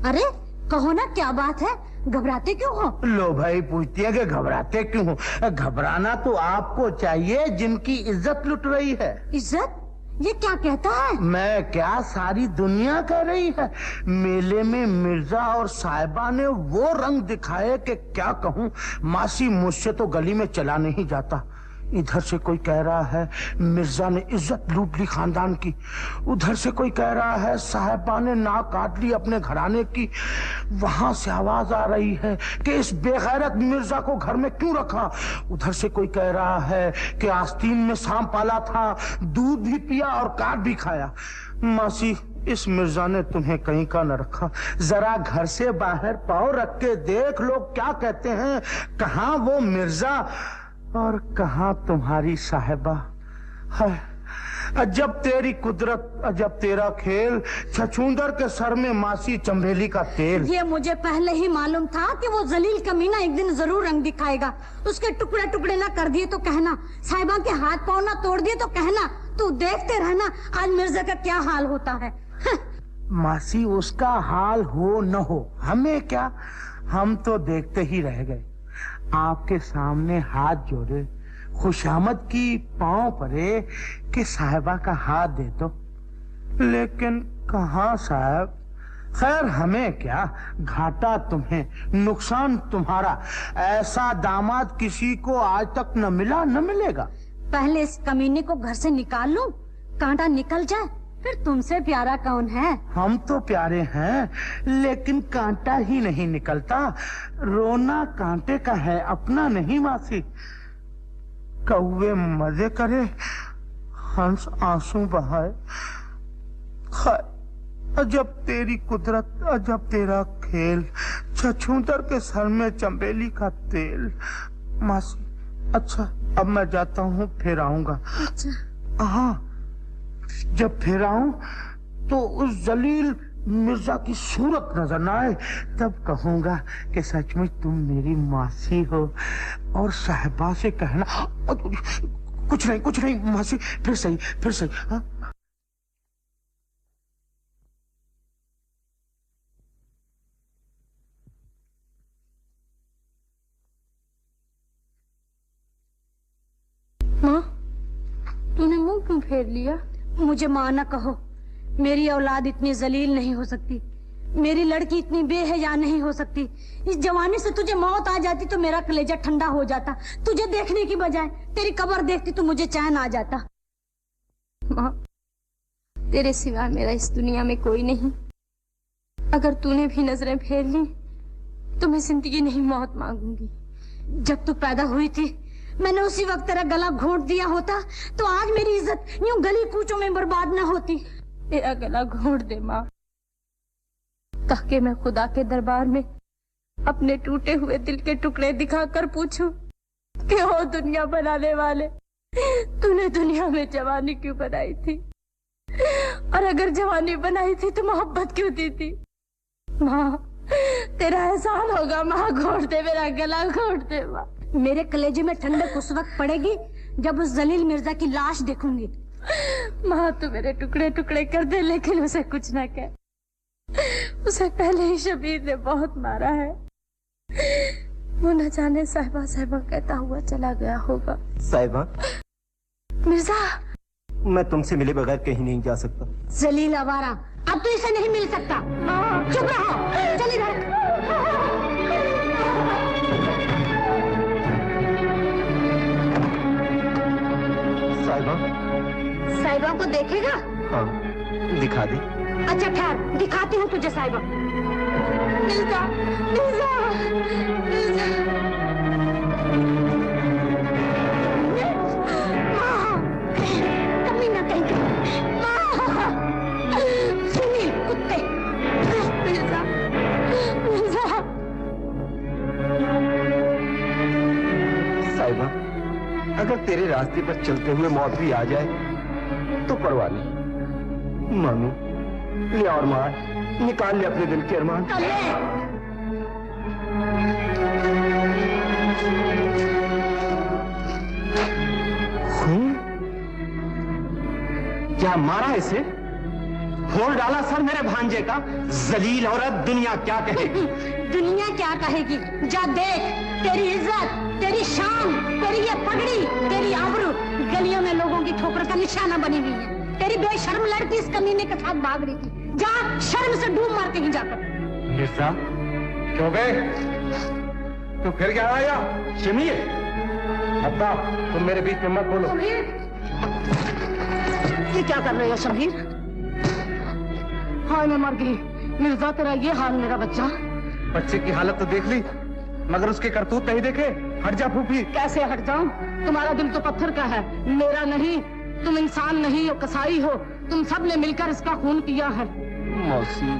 अरे कहो ना, क्या बात है? घबराते क्यों हो? लो भाई, पूछती है कि घबराते क्यों हो? घबराना तो आपको चाहिए जिनकी इज्जत लुट रही है। इज्जत? ये क्या कहता है? मैं क्या, सारी दुनिया कह रही है। मेले में मिर्जा और साहिबा ने वो रंग दिखाए कि क्या कहूँ। मासी, मुझसे तो गली में चला नहीं जाता। इधर से कोई कह रहा है मिर्जा ने इज्जत लूट ली खानदान की, उधर से कोई कह रहा है साहिबा ने नाक काट ली अपने घराने की। वहां से आवाज आ रही है कि इस बेगैरत मिर्जा को घर में क्यों रखा। उधर से कोई कह रहा है कि आस्तीन में सांप पाला था, दूध भी पिया और काट भी खाया। मासी, इस मिर्जा ने तुम्हें कहीं का न रखा। जरा घर से बाहर पाँव रख के देख लोग क्या कहते हैं। कहाँ वो मिर्जा और कहाँ तुम्हारी साहिबा है। अजब तेरी कुदरत, अजब तेरा खेल। छछूंदर के सर में मासी चंबेली का तेल। ये मुझे पहले ही मालूम था कि वो जलील कमीना एक दिन जरूर रंग दिखाएगा। उसके टुकड़े टुकड़े ना कर दिए तो कहना, साहिबा के हाथ पाँव ना तोड़ दिए तो कहना। तू देखते रहना आज मिर्जा का क्या हाल होता है। मासी, उसका हाल हो न हो हमें क्या, हम तो देखते ही रह गए। आपके सामने हाथ जोड़े, खुशामद की पांव पड़े कि साहिबा का हाथ दे दो, लेकिन कहाँ साहब। खैर हमें क्या, घाटा तुम्हें, नुकसान तुम्हारा। ऐसा दामाद किसी को आज तक न मिला, न मिलेगा। पहले इस कमीने को घर से निकाल लूं, कांटा निकल जाए, फिर तुमसे प्यारा कौन है। हम तो प्यारे हैं, लेकिन कांटा ही नहीं निकलता। रोना कांटे का है, अपना नहीं मासी। कौवे मजे करे, हंस आंसू बहाए। अजब तेरी कुदरत, अजब तेरा खेल। छछूंदर के सर में चंबेली का तेल। मासी, अच्छा अब मैं जाता हूँ, फिर आऊंगा। अच्छा। हाँ, जब फिर आऊं तो उस जलील मिर्जा की सूरत नजर न आए तब कहूंगा कि सचमुच तुम मेरी मासी हो। और साहिबा से कहना कुछ नहीं मासी, फिर सही हाँ? माँ, तूने मुंह क्यों फेर लिया? मुझे माँ न कहो। मेरी औलाद इतनी जलील नहीं हो सकती, मेरी लड़की इतनी बेहया नहीं हो सकती। इस जवानी से तुझे मौत आ जाती तो मेरा कलेजा ठंडा हो जाता। तुझे देखने की बजाय तेरी कब्र देखती तो मुझे चैन आ जाता। माँ, तेरे सिवा मेरा इस दुनिया में कोई नहीं। अगर तूने भी नजरें फेर ली तो मैं जिंदगी नहीं मौत मांगूंगी। जब तू पैदा हुई थी मैंने उसी वक्त तेरा गला घोंट दिया होता तो आज मेरी इज्जत यूं गली कूचों में बर्बाद न होती। तेरा गला घोंट दे माँ, ताकि मैं खुदा के दरबार में अपने टूटे हुए दिल के टुकड़े दिखाकर पूछूं कि ओ दुनिया बनाने वाले, तूने दुनिया में जवानी क्यों बनाई थी? और अगर जवानी बनाई थी तो मोहब्बत क्यों दी थी? माँ, तेरा एहसान होगा। माँ, घोंट दे मेरा गला, घोंट दे माँ। मेरे कलेजे में ठंडक उस वक्त पड़ेगी जब उस जलील मिर्जा की लाश देखूंगी। माँ, तू मेरे टुकड़े टुकड़े कर दे, लेकिन उसे कुछ न कह। उसे पहले ही शबीर ने बहुत मारा है। वो न जाने साहिबा साहिबा कहता हुआ चला गया होगा। साहिबा, मिर्जा, मैं तुमसे मिले बगैर कहीं नहीं जा सकता। जलील आवारा, अब तो इसे नहीं मिल सकता। चुप रहो, चल इधर। साहिबा को देखेगा? हाँ, दिखा दे। अच्छा ठहर, दिखाती हूँ तुझे साहिबा। मिर्जा, मिर्जा, मिर्जा। माँ, कमी ना कहीं। माँ, सुनी कुत्ते। मिर्जा, मिर्जा। साहिबा, अगर तेरे रास्ते पर चलते हुए मौत भी आ जाए तो परवाह नहीं। मामी, ले और मार, निकाल ले अपने दिल के अरमान। क्या मारा इसे? फोड़ डाला सर मेरे भांजे का। जलील औरत, दुनिया क्या कहेगी? दुनिया क्या कहेगी? जा देख, तेरी इज्जत, तेरी शान, तेरी ये पगड़ी, तेरी आबरू गलियों में लोगों की ठोकर का निशाना बनी हुई है। तेरी बेशर्म लड़की इस कमीने के साथ भाग रही थी। जा, शर्म से डूब मार कहीं जाकर। मिर्जा, क्यों गए? तू फिर क्या आया? शमीर, अब्बा, तुम मेरे बीच में मत बोलो। ये क्या कर रहे हो शमीर? हाय, मैं मर गई। मिर्जा, तेरा ये हाल मेरा बच्चा। बच्चे की हालत तो देख ली, मगर उसके करतूत नहीं देखे। हट जा फूफी। कैसे हट जाऊं? तुम्हारा दिल तो पत्थर का है, मेरा नहीं। तुम इंसान नहीं हो, कसाई हो। तुम सब ने मिलकर इसका खून किया है। मौसी,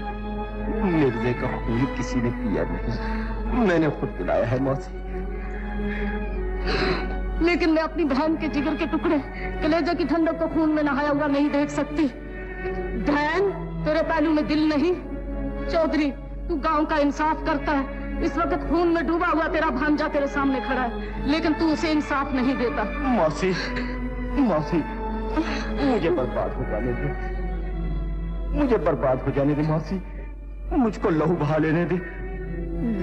मिर्जे का खून किसी ने किया नहीं, मैंने खुद पिलाया है मौसी। लेकिन मैं अपनी बहन के जिगर के टुकड़े, कलेजे की ठंडक को खून में नहाया हुआ नहीं देख सकती। बहन, तेरे पहलू में दिल नहीं। चौधरी, तू गांव का इंसाफ करता है। इस वक्त खून में डूबा हुआ तेरा भांजा तेरे सामने खड़ा है, लेकिन तू उसे इंसाफ नहीं देता। मौसी, मौसी, मुझे बर्बाद हो जाने दे, मुझे बर्बाद हो जाने दे मौसी। मुझको लहू बहा लेने दे।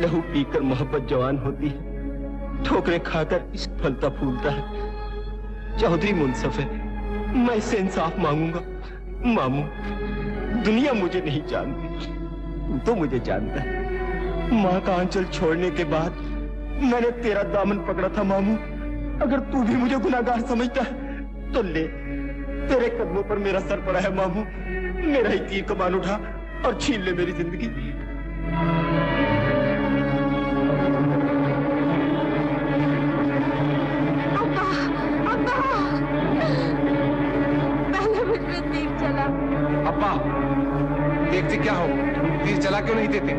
लहू पीकर मोहब्बत जवान होती है, ठोकरें खाकर इश्क फलता फूलता है। चौधरी मुंसफ है, मैं इससे इंसाफ मांगूंगा। मामू, दुनिया मुझे नहीं जानती, तू तो मुझे जानता है। माँ का आंचल छोड़ने के बाद मैंने तेरा दामन पकड़ा था मामू। अगर तू भी मुझे गुनाहगार समझता है तो ले, तेरे कदमों पर मेरा सर पड़ा है मामू। मेरा ही तीर कमान उठा और छीन ले मेरी जिंदगी। अब्बा, अब्बा, पहले मुझ पे तीर चला। अब्बा, देखते क्या हो, तीर चला क्यों नहीं देते?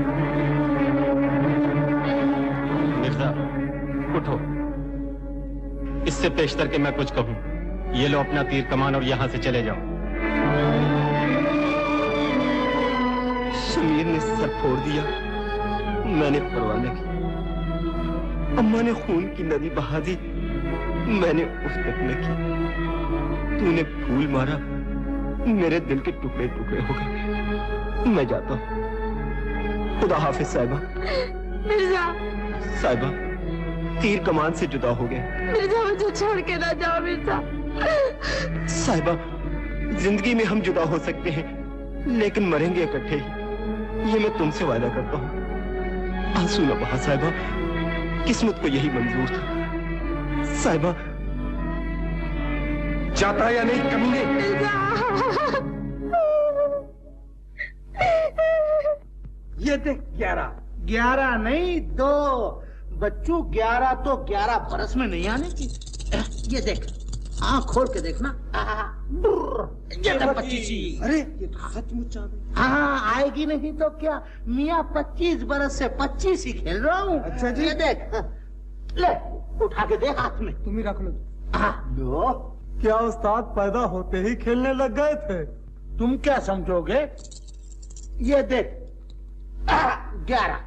मिर्जा, उठो। इससे पेशतर के मैं कुछ कहूं, ये लो अपना तीर कमान और यहां से चले जाओ। शमीर ने सर फोड़ दिया, मैंने परवाह न की। अम्मा ने खून की नदी बहा दी, मैंने उफ तक न की। तूने फूल मारा, मेरे दिल के टुकड़े टुकड़े हो गए। मैं जाता हूँ। खुदा हाफिज साहिबा। मिर्जा, साहिबा, तीर कमान से जुदा हो गए। मिर्जा मुझे छोड़ के ना जाओ मिर्जा। साहिबा, जिंदगी में हम जुदा हो सकते हैं, लेकिन मरेंगे इकट्ठे ही, ये मैं तुमसे वादा करता हूँ। आंसू न बहा साहिबा, किस्मत को यही मंजूर था। साहिबा, जाता है या नहीं कमीने? ये देख 11 नहीं 2 बच्चों, 11 तो 11 बरस में नहीं आने की। ये देख, आँख खोल के देखना। ये तो 25। अरे ये तो सचमुच आ गई। हाँ, आएगी नहीं तो क्या, मियाँ 25 बरस से 25 ही खेल रहा हूँ। अच्छा जी। ये देख, ले उठा के देख हाथ में। तुम ही रख लो। लो, क्या उस्ताद पैदा होते ही खेलने लग गए थे? तुम क्या समझोगे? ये देख, 11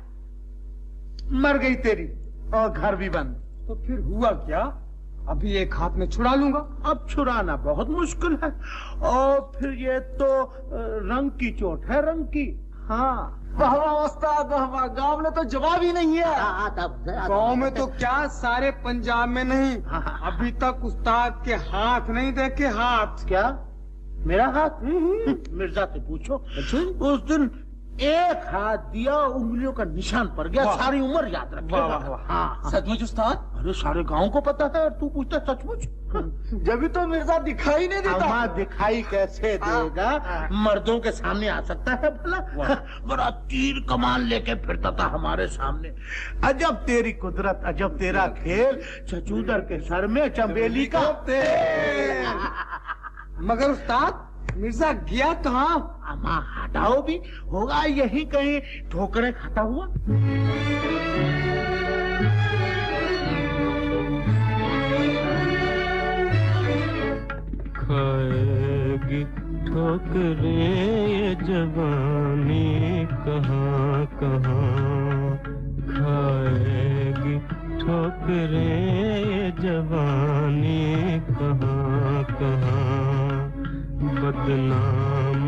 मर गई तेरी और घर भी बंद। तो फिर हुआ क्या? अभी एक हाथ में छुड़ा लूंगा। अब छुड़ाना बहुत मुश्किल है, और फिर ये तो रंग की चोट है, रंग की। हाँ, उस्ताद, गांव में तो जवाब ही नहीं है। गांव में तो क्या, सारे पंजाब में नहीं। अभी तक उस्ताद के हाथ नहीं देखे। हाथ क्या? मेरा हाथ? मिर्जा से पूछो। उस दिन एक हाथ दिया, उंगलियों का निशान पड़ गया, सारी उम्र याद रखेगा। हाँ, सचमुच उस्ताद? अरे सारे गांव को पता है, और तू पूछता सचमुच? जब तो मिर्जा दिखाई नहीं देता। दिखाई कैसे देगा? मर्दों के सामने आ सकता है भला? बड़ा तीर कमान लेके फिरता था हमारे सामने। अजब तेरी कुदरत, अजब तेरा खेल। चचूदर के सर में चंबेली का तेल। मगर उस्ताद, मिर्जा गया कहाँ? अम्मा हटाओ भी, होगा यही कहीं ठोकरे खाता हुआ। खाएगी ठोकरे ये जवानी कहाँ कहाँ, खाएगी ठोकरे ये जवानी कहाँ कहाँ, बदनाम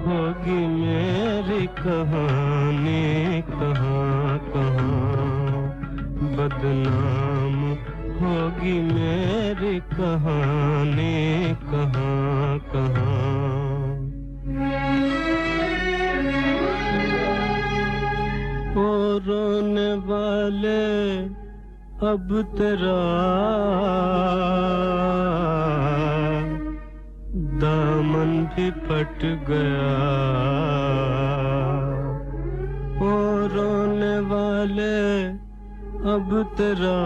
होगी मेरी कहानी कहाँ कहाँ, बदनाम होगी मेरी कहानी कहाँ कहाँ। ओ रोने वाले अब तेरा दामन भी फट गया, ओ रोने वाले अब तेरा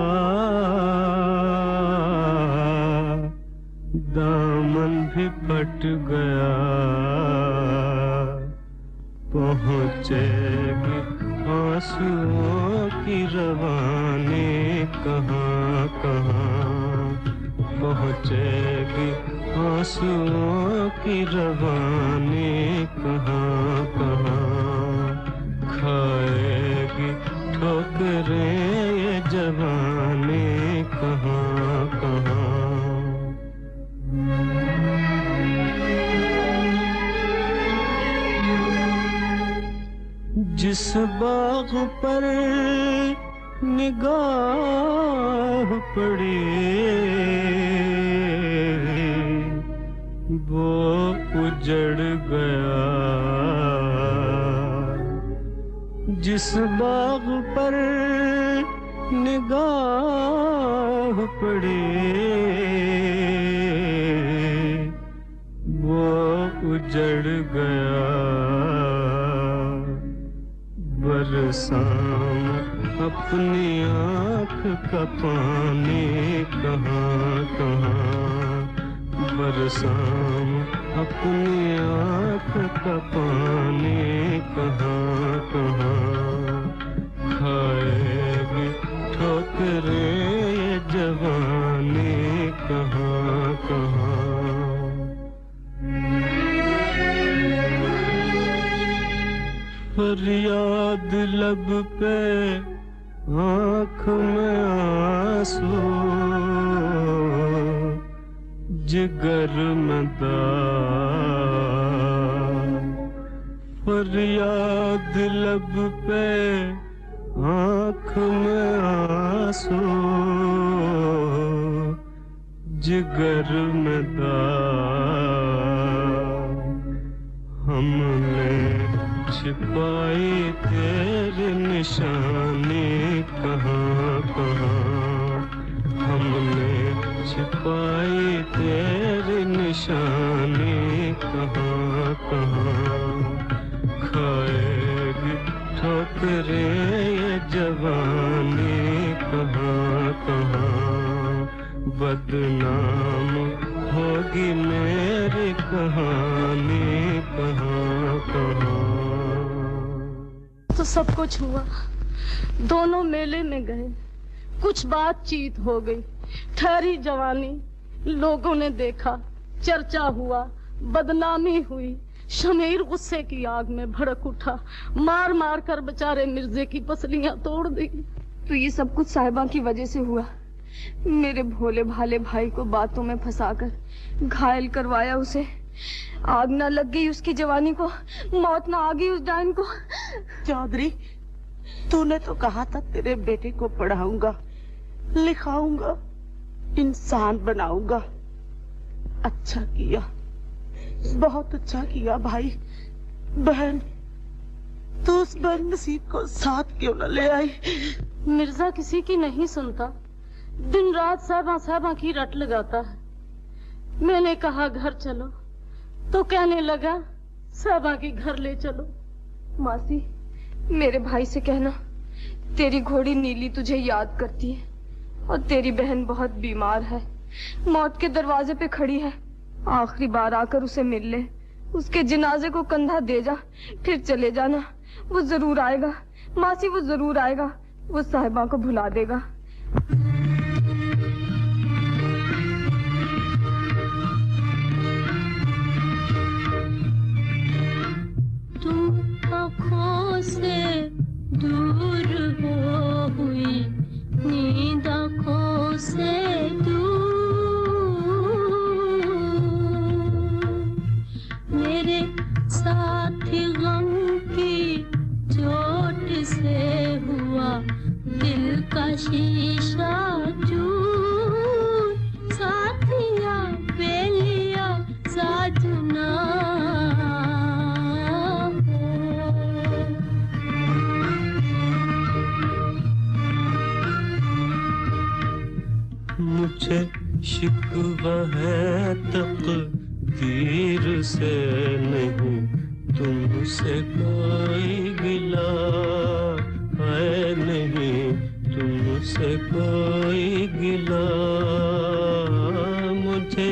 दामन भी फट गया, पहुँचेगी आंसुओं की रवानी कहाँ कहाँ, पहुँचेगी आंसुओं की रवानी कहाँ कहाँ, खाएगी ठोकरे ये जवानी कहाँ कहाँ। जिस बाग पर निगाह पड़ी वो उजड़ गया, जिस बाग पर निगाह पड़ी वो उजड़ गया, बरसाम अपनी आँख का पानी कहाँ कहाँ, बरसाम अपनी आँख का पानी कहाँ कहाँ, खाएगी ठोकरे ये जवानी कहाँ कहाँ। आँख में आंसू, जिगर में दाग, फरियाद लब पे, आँख में आंसू, जिगर में दाग। हमने छिपाई तेरी निशानी कहाँ कहाँ, हमने छिपाई तेरी निशानी कहाँ कहाँ। खाएगी ठोकरें ये जवानी कहाँ कहाँ, बदनाम होगी मेरी कहानी कहाँ कहाँ। तो सब कुछ हुआ, दोनों मेले में गए, कुछ बातचीत हो गई, ठहरी जवानी, लोगों ने देखा, चर्चा हुआ, बदनामी हुई। शमीर गुस्से की आग में भड़क उठा, मार मार कर बेचारे मिर्जे की पसलियां तोड़ दी। तो ये सब कुछ साहिबा की वजह से हुआ। मेरे भोले भाले भाई को बातों में फंसाकर घायल करवाया उसे। आग ना लग गई उसकी जवानी को, मौत ना आ गई उस डायन को। चौधरी, तूने तो कहा था तेरे बेटे को पढ़ाऊंगा, लिखाऊंगा, इंसान बनाऊंगा। अच्छा किया, बहुत अच्छा किया भाई। बहन, तो उस बदनसीब को साथ क्यों न ले आई? मिर्जा किसी की नहीं सुनता, दिन रात साहबा की रट लगाता है। मैंने कहा घर चलो, तो कहने लगा साहबा के घर ले चलो। मासी, मेरे भाई से कहना तेरी घोड़ी नीली तुझे याद करती है और तेरी बहन बहुत बीमार है, मौत के दरवाजे पे खड़ी है। आखिरी बार आकर उसे मिल ले, उसके जनाजे को कंधा दे जा, फिर चले जाना। वो जरूर आएगा मासी, वो जरूर आएगा, वो साहिबा को भुला देगा। तुम आँखों से दूर हो हुई, नींद आँखों से मेरे साथी गम की चोट से हुआ दिल का शीशा चूर। साथिया बेलिया साजना मुझे शिकवा है तकदीर से नहीं, तुमसे कोई गिला है नहीं, तुमसे कोई गिला। मुझे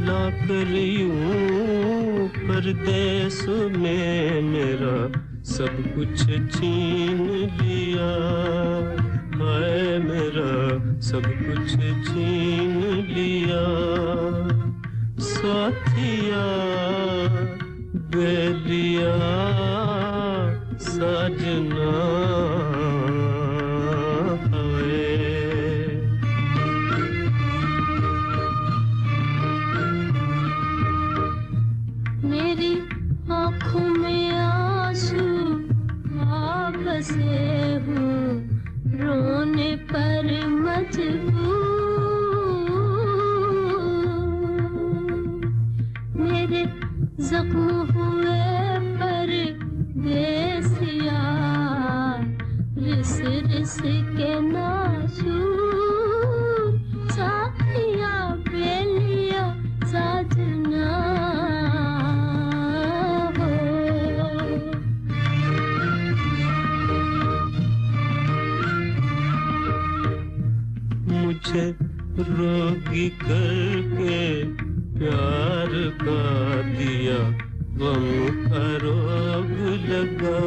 लाकर यूं परदेस में मेरा सब कुछ छीन लिया है, मेरा सब कुछ छीन लिया। साथिया बेलिया साजना मेरी आँखों में आंसू आ बसे हूँ, रोने पर मजबूर। मेरे जख्म हुए पर बेसिया, रिस रिस के नासूर। साथिया बेलिया साजना मुझे रोगी करके प्यार का दिया, गम का रोग लगा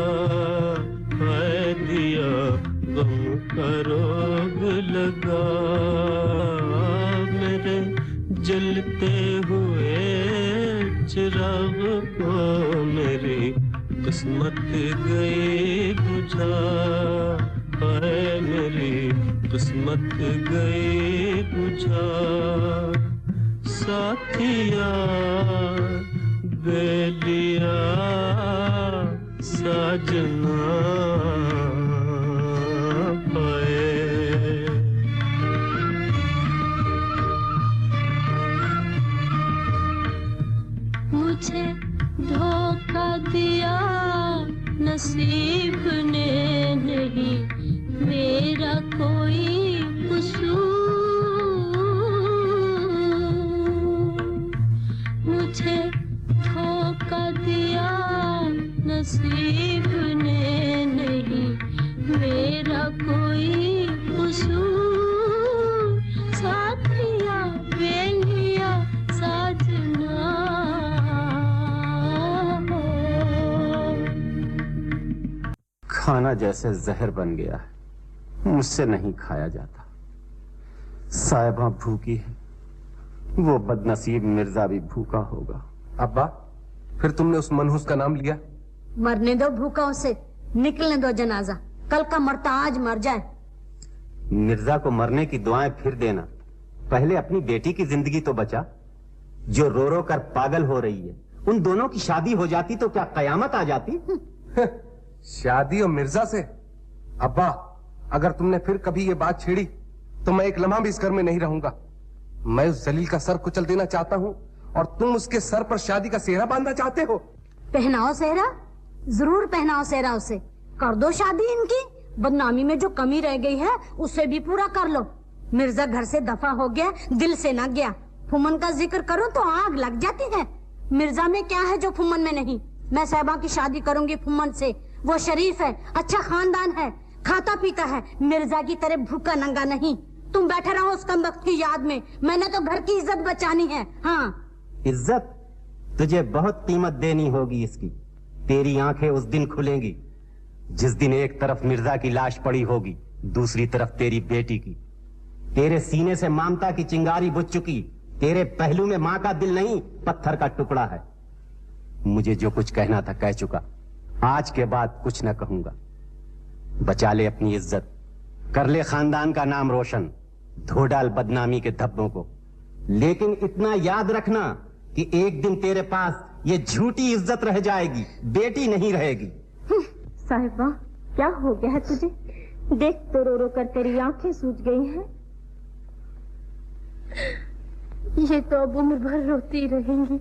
है दिया, गम का रोग लगा। मेरे जलते हुए चिराग को मेरी किस्मत गई बुझा है, मेरी किस्मत गए बुझार, साथिया बेलिया साजना पाए। मुझे धोखा दिया नसीब ने नहीं, मेरा कोई कसूर। मुझे धोखा दिया नसीब ने नहीं, मेरा कोई कसूर। साथिया बेलिया साजना। खाना जैसे जहर बन गया है, मुझसे नहीं खाया जाता। साहिबा भूखी है, वो बदनसीब मिर्जा भी भूखा होगा। अब्बा, फिर तुमने उस मनहूस का नाम लिया? मरने दो भूखा उसे, निकलने दो जनाजा। कल का मरता आज मर जाए। मिर्जा को मरने की दुआएं फिर देना, पहले अपनी बेटी की जिंदगी तो बचा, जो रो रो कर पागल हो रही है। उन दोनों की शादी हो जाती तो क्या कयामत आ जाती? शादी और मिर्जा से? अब्बा, अगर तुमने फिर कभी ये बात छेड़ी तो मैं एक लम्हा भी इस घर में नहीं रहूंगा। मैं उस जलील का सर कुचल देना चाहता हूँ और तुम उसके सर पर शादी का सेहरा बांधना चाहते हो। पहनाओ सेहरा, जरूर पहनाओ सेहरा उसे। कर दो शादी इनकी। बदनामी में जो कमी रह गई है उसे भी पूरा कर लो। मिर्जा घर से दफा हो गया, दिल से न गया। फुमन का जिक्र करो तो आग लग जाती है। मिर्जा में क्या है जो फुमन में नहीं? मैं साहिबा की शादी करूंगी फुमन से। वो शरीफ है, अच्छा खानदान है, खाता पीता है, मिर्जा की तरह भूखा नंगा नहीं। तुम बैठे रहो उस कमबख्त की याद में। मैंने तो घर की इज्जत बचानी है। हाँ, इज्जत तुझे बहुत कीमत देनी होगी इसकी। तेरी आंखें उस दिन खुलेंगी जिस दिन एक तरफ मिर्जा की लाश पड़ी होगी, दूसरी तरफ तेरी बेटी की। तेरे सीने से ममता की चिंगारी बुझ चुकी। तेरे पहलू में मां का दिल नहीं, पत्थर का टुकड़ा है। मुझे जो कुछ कहना था कह चुका, आज के बाद कुछ न कहूंगा। बचा ले अपनी इज्जत, कर ले खानदान का नाम रोशन, धो डाल बदनामी के धब्बों को। लेकिन इतना याद रखना कि एक दिन तेरे पास ये झूठी इज्जत रह जाएगी, बेटी नहीं रहेगी। साहिबा, क्या हो गया है तुझे? देख तो रो रो कर तेरी आंखें सूज गई हैं। ये तो अब उम्र भर रोती रहेंगी।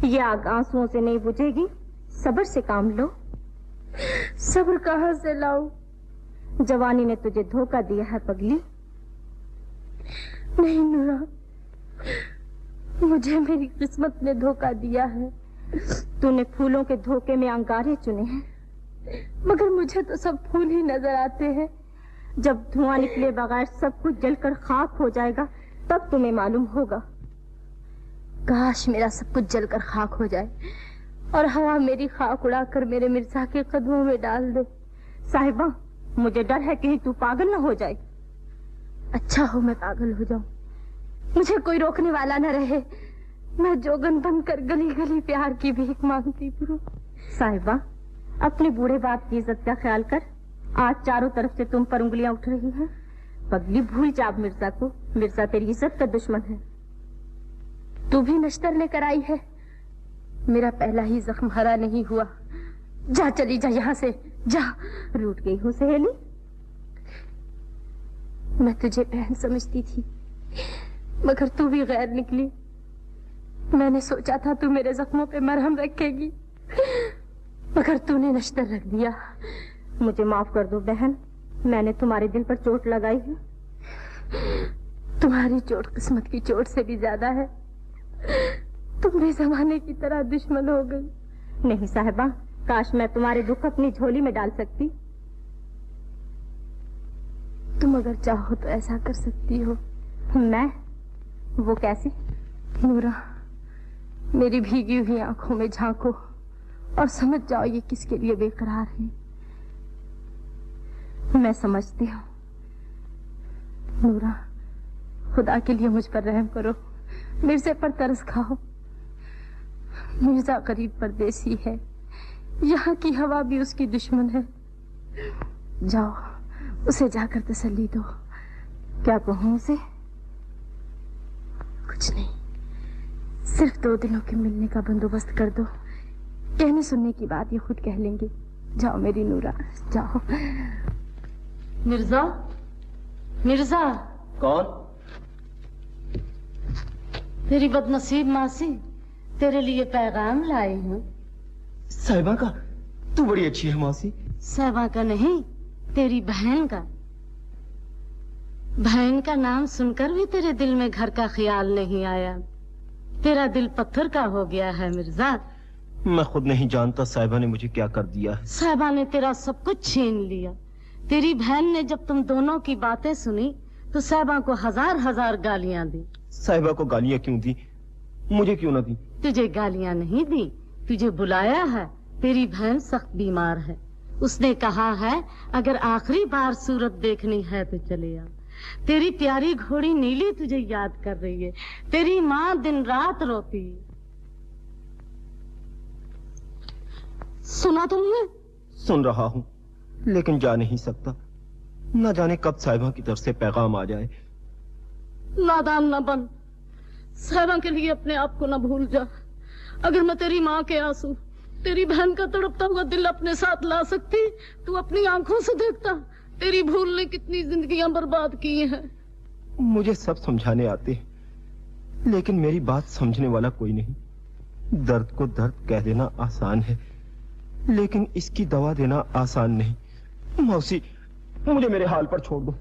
ये आग आंसुओं से नहीं बुझेगी। सब्र से काम लो। सब्र कहाँ से लाऊं? जवानी ने तुझे धोखा दिया है पगली। नहीं नूरा, मुझे मेरी किस्मत ने धोखा दिया है। तूने फूलों के धोखे में अंगारे चुने हैं, मगर मुझे तो सब फूल ही नजर आते हैं। जब धुआं निकले बगैर सब कुछ जलकर खाक हो जाएगा तब तुम्हें मालूम होगा। काश मेरा सब कुछ जलकर खाक हो जाए और हवा मेरी खाक उड़ाकर मेरे मिर्जा के कदमों में डाल दे। साहिबा, मुझे डर है कहीं तू पागल न हो जाए। अच्छा हो मैं पागल हो जाऊं, मुझे कोई रोकने वाला न रहे। मैं जोगन बनकर गली गली प्यार की भीख मांगती फिरूं। साहिबा, अपने बूढ़े बाप की इज्जत का ख्याल कर। आज चारों तरफ से तुम पर उंगलियां उठ रही हैं। पगली, भूल जा मिर्जा को। मिर्जा तेरी इज्जत का दुश्मन है। तू भी नश्तर लेकर आई है। मेरा पहला ही जख्म हरा नहीं हुआ। जा, चली जा यहाँ से, जा। रूठ गई हूँ सहेली। मैं तुझे बहन समझती थी, मगर तू भी गैर निकली। मैंने सोचा था तू मेरे जख्मों पे मरहम रखेगी, मगर तूने नश्तर रख दिया। मुझे माफ कर दो बहन, मैंने तुम्हारे दिल पर चोट लगाई है। तुम्हारी चोट किस्मत की चोट से भी ज्यादा है। तुम भी जमाने की तरह दुश्मन हो गई। नहीं साहिबा, काश मैं तुम्हारे दुख अपनी झोली में डाल सकती। तुम अगर चाहो तो ऐसा कर सकती हो। मैं? वो कैसे? नूरा, मेरी भीगी हुई आंखों में झांको और समझ जाओ ये किसके लिए बेकरार है। मैं समझती हूँ। नूरा, खुदा के लिए मुझ पर रहम करो। मिर्जे पर तरस खाओ। मिर्जा गरीब परदेसी है, यहाँ की हवा भी उसकी दुश्मन है। जाओ, उसे जाकर तसल्ली दो। क्या कहूँ उसे? कुछ नहीं, सिर्फ 2 दिनों के मिलने का बंदोबस्त कर दो। कहने सुनने की बात ये खुद कह लेंगे। जाओ मेरी नूरा, जाओ। मिर्जा, मिर्जा। कौन? तेरी बदनसीब मासी तेरे लिए पैगाम लाई हूँ। साहिबा का? तू बड़ी अच्छी है मौसी। साहिबा का नहीं, तेरी बहन का। बहन का नाम सुनकर भी तेरे दिल में घर का ख्याल नहीं आया। तेरा दिल पत्थर का हो गया है मिर्जा। मैं खुद नहीं जानता साहिबा ने मुझे क्या कर दिया है। साहिबा ने तेरा सब कुछ छीन लिया। तेरी बहन ने जब तुम दोनों की बातें सुनी तो साहिबा को हजार गालियां दी। साहिबा को गालियां क्यों दी? मुझे क्यों ना दी? तुझे गालियां नहीं दी, तुझे बुलाया है। तेरी बहन सख्त बीमार है। उसने कहा है अगर आखिरी बार सूरत देखनी है तो चले आ। तेरी प्यारी घोड़ी नीली तुझे याद कर रही है। तेरी माँ दिन रात रोती है। सुना तुमने? सुन रहा हूँ, लेकिन जा नहीं सकता। न जाने कब साहिबा की तरफ से पैगाम आ जाए। नादान न बन। साहिबा के लिए अपने आप को न भूल जा। अगर मैं तेरी माँ के आंसू, तेरी बहन का तड़पता हुआ दिल अपने साथ ला सकती, तू अपनी आंखों से देखता तेरी भूल ने कितनी जिंदगियां बर्बाद की हैं। मुझे सब समझाने आते हैं, लेकिन मेरी बात समझने वाला कोई नहीं। दर्द को दर्द कह देना आसान है, लेकिन इसकी दवा देना आसान नहीं। मौसी, मुझे मेरे हाल पर छोड़ दो।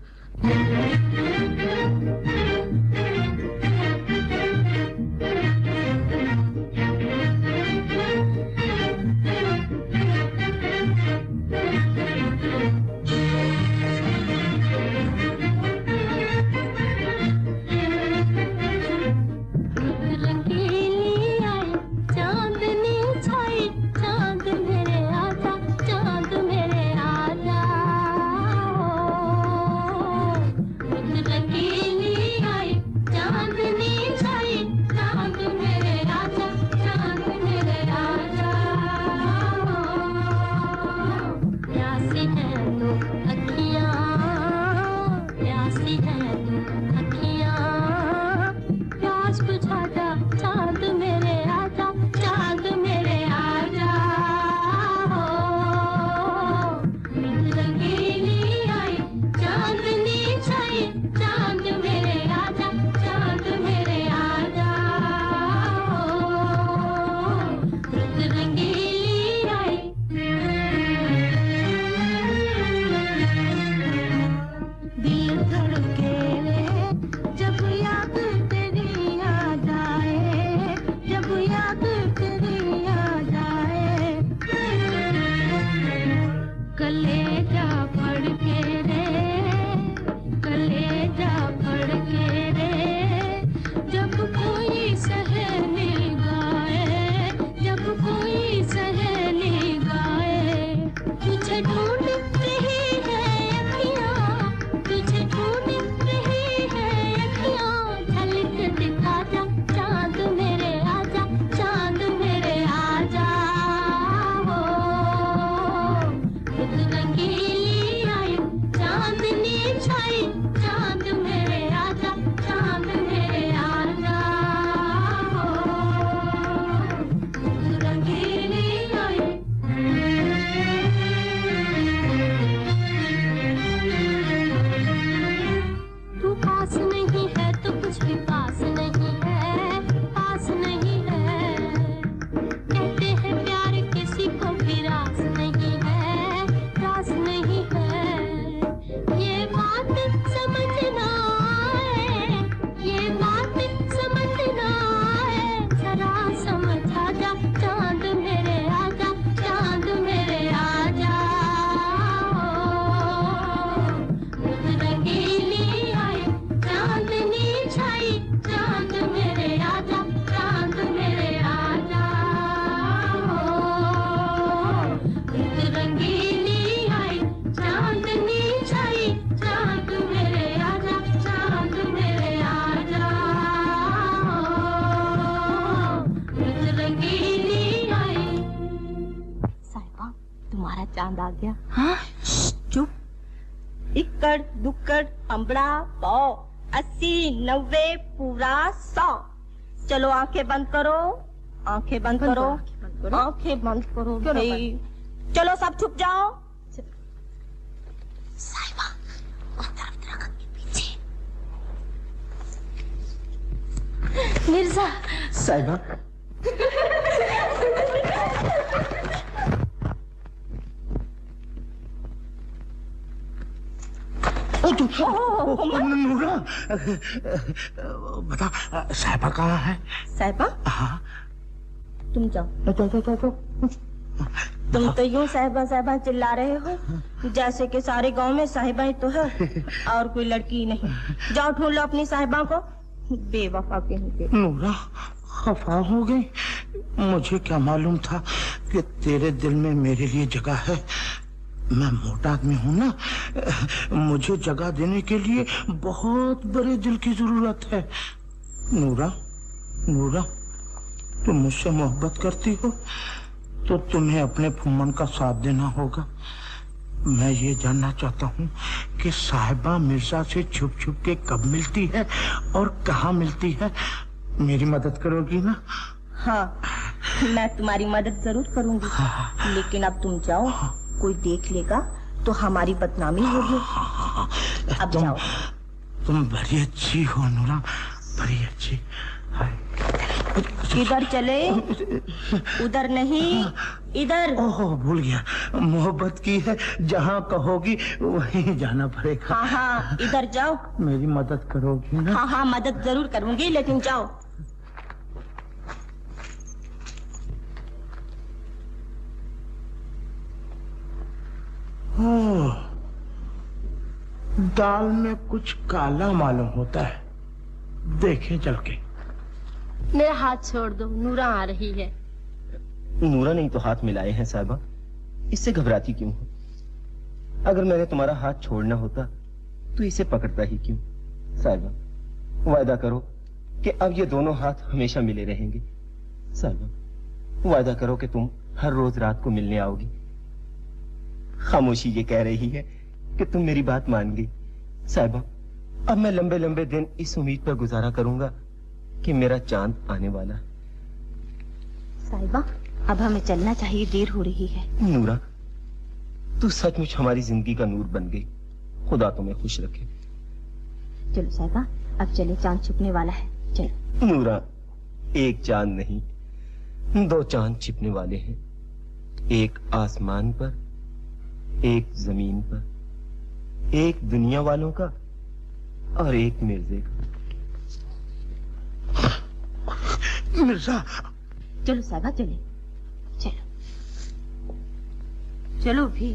चांद आ गया। हाँ चुप। 1 इक्कड़ दुक्कड़ अम्बड़ा पाव 80 90 पूरा 100। चलो आंखें बंद करो, आंखें बंद करो, आंखें बंद करो भाई। चलो सब छुप जाओ। साहिबा उस तरफ दरख्त के पीछे। मिर्जा। साहिबा नूरा बता साहिबा कहाँ है? साहिबा? हाँ तुम जाओ। तुम तो यूं साहिबा साहिबा चिल्ला रहे हो जैसे कि सारे गांव में साहिबा ही तो है और कोई लड़की नहीं। जाओ ढूंढ लो अपनी साहिबा को, बेवफा कहीं के। नूरा खफा हो गई। मुझे क्या मालूम था कि तेरे दिल में मेरे लिए जगह है। मैं मोटा आदमी हूँ ना, मुझे जगह देने के लिए बहुत बड़े दिल की जरूरत है। नूरा, नूरा, तुम मुझसे मोहब्बत करती हो तो तुम्हें अपने फुम्मन का साथ देना होगा। मैं ये जानना चाहता हूँ कि साहिबा मिर्जा से छुप छुप के कब मिलती है और कहाँ मिलती है। मेरी मदद करोगी ना? हाँ, मैं तुम्हारी मदद जरूर करूंगी। लेकिन अब तुम जाओ, कोई देख लेगा तो हमारी बदनामी होगी। अब जाओ। तुम बड़ी अच्छी हो नूरा, बड़ी अच्छी। इधर चले, उधर नहीं, इधर। ओह भूल गया, मोहब्बत की है, जहाँ कहोगी वहीं जाना पड़ेगा। हाँ हाँ, इधर जाओ। मेरी मदद करोगी ना? हाँ हाँ, मदद जरूर करूंगी, लेकिन जाओ। दाल में कुछ काला मालूम होता है, देखें चल के। मेरा हाथ छोड़ दो, नूरा आ रही है। नूरा नहीं तो हाथ मिलाए हैं साहिबा, इससे घबराती क्यों हो? अगर मैंने तुम्हारा हाथ छोड़ना होता तो इसे पकड़ता ही क्यों? साहिबा वायदा करो कि अब ये दोनों हाथ हमेशा मिले रहेंगे। साहिबा वायदा करो कि तुम हर रोज रात को मिलने आओगी। खामोशी ये कह रही है कि तुम मेरी बात मान गई। साहिबा अब मैं लंबे लंबे दिन इस उम्मीद पर गुजारा करूंगा कि मेरा चांद आने वाला है। साहिबा अब हमें चलना चाहिए, देर हो रही है। नूरा तू सचमुच हमारी जिंदगी का नूर बन गई, खुदा तुम्हें खुश रखे। चलो साहिबा अब चले, चांद छिपने वाला है, चलो। नूरा एक चांद नहीं, 2 चांद छिपने वाले हैं, एक आसमान पर, एक जमीन पर, एक दुनिया वालों का और एक मिर्जे का। मिर्जा चलो साहिबा चले, चलो चलो भी।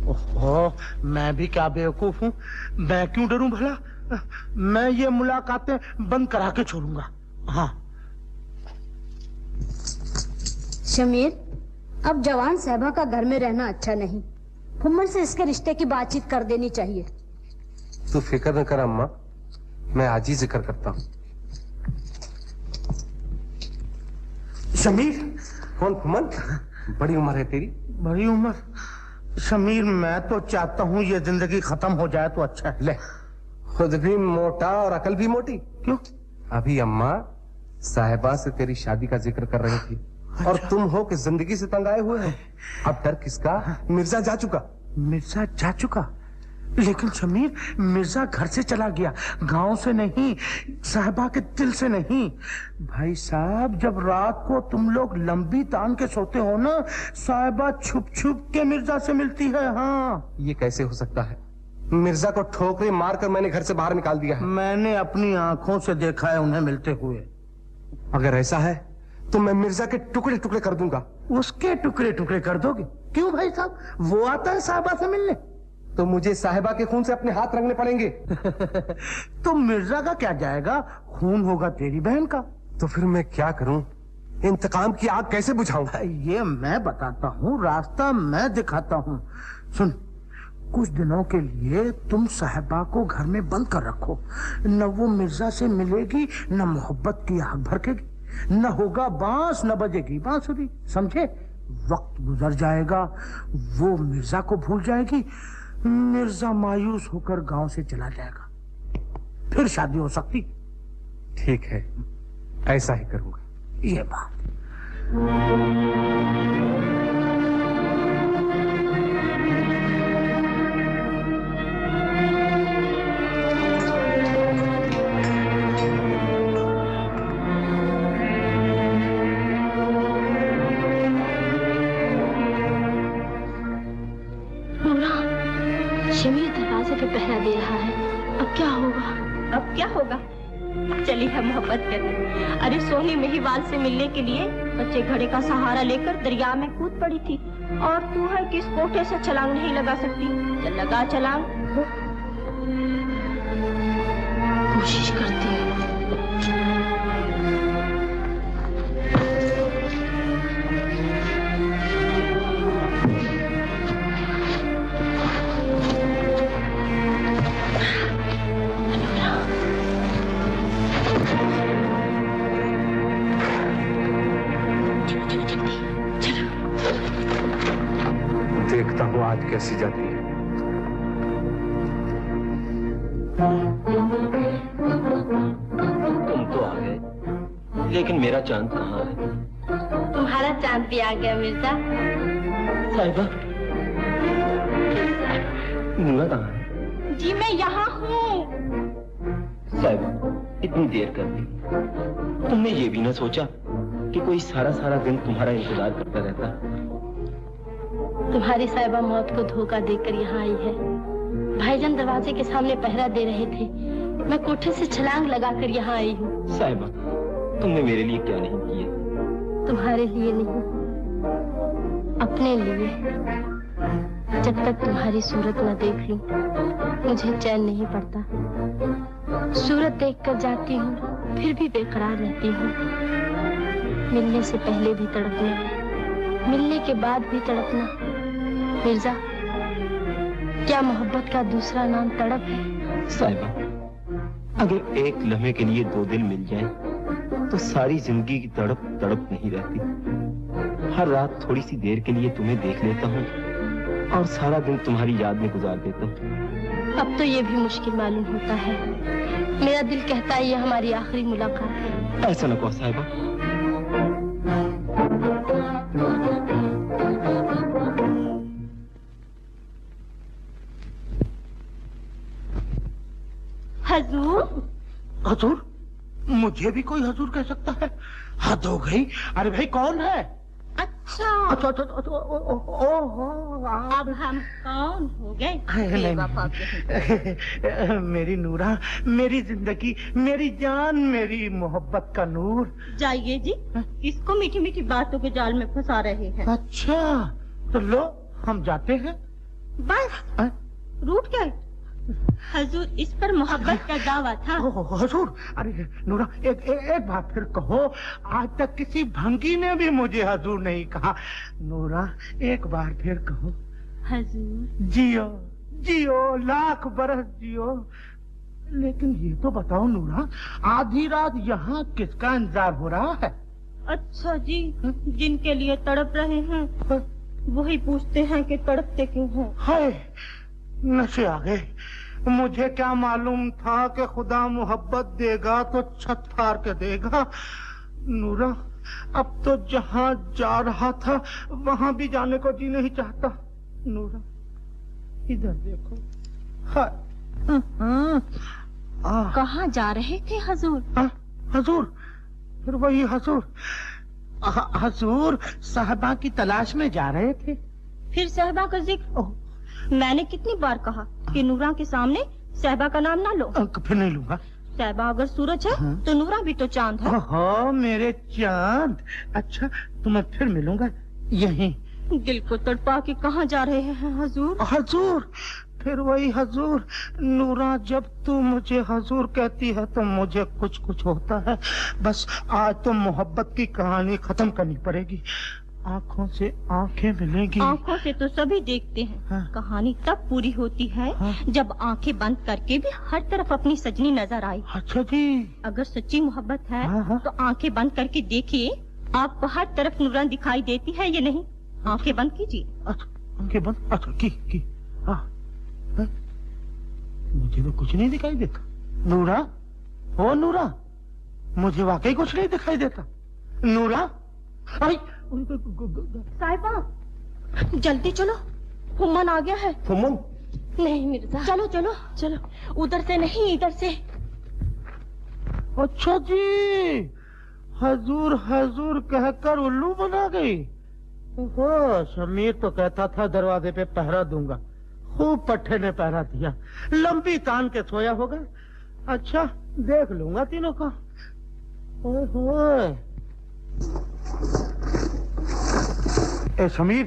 ओहो, मैं भी क्या बेवकूफ हूँ, मैं क्यों डरूं भला? मैं ये मुलाकातें बंद करा के छोड़ूंगा। हाँ शमीर, अब जवान साहिबा का घर में रहना अच्छा नहीं। फुम्मन से इसके रिश्ते की बातचीत कर देनी चाहिए। तू फिक्र न कर अम्मा, मैं आज ही जिक्र करता हूँ। शमीर। कौन फुम्मन? बड़ी उम्र है तेरी। बड़ी उम्र? शमीर मैं तो चाहता हूँ ये जिंदगी खत्म हो जाए तो अच्छा है। ले, खुद भी मोटा और अकल भी मोटी। क्यों? अभी अम्मा साहिबा से तेरी शादी का जिक्र कर रही थी। अच्छा। और तुम हो कि जिंदगी से तंग आए हुए हो। अब डर किसका? मिर्जा जा चुका। मिर्जा जा चुका? लेकिन शमीर मिर्जा घर से चला गया, गांव से नहीं, साहिबा के दिल से नहीं। भाई साहब जब रात को तुम लोग लंबी तान के सोते हो ना, साहिबा छुप छुप के मिर्जा से मिलती है। हाँ ये कैसे हो सकता है? मिर्जा को ठोकरे मारकर मैंने घर से बाहर निकाल दिया है। मैंने अपनी आंखों से देखा है उन्हें मिलते हुए। अगर ऐसा है तो मैं मिर्जा के टुकड़े टुकड़े कर दूंगा। उसके टुकड़े टुकड़े कर दोगे? क्यों भाई साहब, वो आता है साहिबा से मिलने। तो मुझे साहिबा के खून से अपने हाथ रंगने पड़ेंगे। तो मिर्जा का क्या जाएगा, खून होगा तेरी बहन का। तो फिर मैं क्या करूं? इंतकाम की आग कैसे बुझाऊं? ये मैं बताता हूँ, रास्ता मैं दिखाता हूँ। सुन, कुछ दिनों के लिए तुम साहिबा को घर में बंद कर रखो। न वो मिर्जा से मिलेगी, न मोहब्बत की आग भड़केगी, न होगा बांस, न बजेगी बांसुरी। समझे? वक्त गुजर जाएगा, वो मिर्जा को भूल जाएगी, मिर्जा मायूस होकर गांव से चला जाएगा, फिर शादी हो सकती। ठीक है, ऐसा ही करूंगा। ये बात शमीर दरवाजे पे पहरा दे रहा है। अब क्या होगा? अब क्या होगा? चली है मोहब्बत करने। अरे सोनी महिवाल से मिलने के लिए बच्चे घड़े का सहारा लेकर दरिया में कूद पड़ी थी, और तू है कि इस कोठे से छलांग नहीं लगा सकती। चल लगा छलांग। कोशिश करती हूँ। देखता हूँ आज कैसी जाती है। तुम तो आ गए, लेकिन मेरा चांद कहाँ है? तुम्हारा चांद भी आ गया मिर्जा। साहिबा, नूरा कहाँ है? जी मैं यहाँ हूँ। साहिबा, इतनी देर कर दी, तुमने ये भी न सोचा कि कोई सारा सारा दिन तुम्हारा इंतजार करता रहता। तुम्हारी साहिबा मौत को धोखा देकर यहाँ आई है। भाईजान दरवाजे के सामने पहरा दे रहे थे, मैं कोठे से छलांग लगाकर यहाँ आई हूँ। साहिबा, तुमने मेरे लिए क्या नहीं किया? तुम्हारे लिए नहीं, अपने लिए। जब तक तुम्हारी सूरत न देख लूं, मुझे चैन नहीं पड़ता। सूरत देखकर जाती हूँ, फिर भी बेकरार रहती हूँ। मिलने से पहले भी तड़पना, मिलने के बाद भी तड़पना। मिर्जा, क्या मोहब्बत का दूसरा नाम तड़प है? साहिबा, अगर एक लम्हे के लिए दो दिल मिल जाएं, तो सारी जिंदगी की तड़प तड़प नहीं रहती। हर रात थोड़ी सी देर के लिए तुम्हें देख लेता हूँ और सारा दिन तुम्हारी याद में गुजार देता हूँ। अब तो ये भी मुश्किल मालूम होता है। मेरा दिल कहता है ये हमारी आखिरी मुलाकात है। ऐसा न कहो साहिबा। हजूर? हजूर? मुझे भी कोई हजूर कह सकता है? हद हो गई। अरे भाई कौन है? अच्छा अच्छा अच्छा, ओहो, अब हम कौन हो गए? मेरी नूरा, मेरी जिंदगी, मेरी जान, मेरी मोहब्बत का नूर। जाइए जी, किसको मीठी मीठी बातों के जाल में फंसा रहे हैं? अच्छा तो लो, हम जाते हैं। बस रूठ गए? हजूर, इस पर मोहब्बत का दावा था। हजूर, अरे नूरा, एक बात फिर कहो। आज तक किसी भंगी ने भी मुझे हजूर नहीं कहा। नूरा, एक बार फिर कहो। हजूर। जियो जियो, लाख बरस जियो। लेकिन ये तो बताओ नूरा, आधी रात यहाँ किसका इंतजार हो रहा है? अच्छा जी, जिनके लिए तड़प रहे हैं वही पूछते हैं कि तड़पते क्यों हैं। हाय, नशे आ गए। मुझे क्या मालूम था कि खुदा मोहब्बत देगा तो छत फाड़ के देगा। नूरा, अब तो जहाँ जा रहा था वहाँ भी जाने को जी नहीं चाहता। नूरा, इधर देखो। कहाँ जा रहे थे हजूर? हजूर, फिर वही हजूर। हजूर, साहबा की तलाश में जा रहे थे। फिर साहबा का जिक्र? मैंने कितनी बार कहा कि नूरा के सामने साहबा का नाम ना लो। फिर नहीं लूंगा। साहबा अगर सूरज है तो नूरा भी तो चांद है। हाँ, मेरे चांद। अच्छा, तुम्हें फिर मिलूंगा यहीं। दिल को तड़पा के कहाँ जा रहे हैं हजूर? हजूर, फिर वही हजूर। नूरा, जब तू मुझे हजूर कहती है तो मुझे कुछ कुछ होता है। बस आज तो मोहब्बत की कहानी खत्म करनी पड़ेगी। आँखों से आँखें मिलेंगी। आँखों से तो सभी देखते हैं। हाँ। कहानी तब पूरी होती है जब आँखें बंद करके भी हर तरफ अपनी सजनी नजर आए। अच्छा जी। अगर सच्ची मोहब्बत है तो आँखें बंद करके देखिए, आपको हर तरफ नूरान दिखाई देती है या नहीं? आंखें बंद कीजिए। आंखें बंद? अच्छा की हाँ। मुझे तो कुछ नहीं दिखाई देता। नूरा, ओ नूरा, मुझे वाकई कुछ नहीं दिखाई देता। नूरा, आई साहिबा जल्दी चलो, फुम्मन आ गया है। फुम्मन? नहीं मिर्जा, चलो चलो चलो, उधर से नहीं इधर से। अच्छा जी, हजूर हजूर कहकर उल्लू बना गई। ओहो, शमीर तो कहता था दरवाजे पे पहरा दूंगा, खूब पट्टे ने पहरा दिया, लंबी तान के सोया होगा। अच्छा देख लूंगा तीनों का। ओए ए शमीर,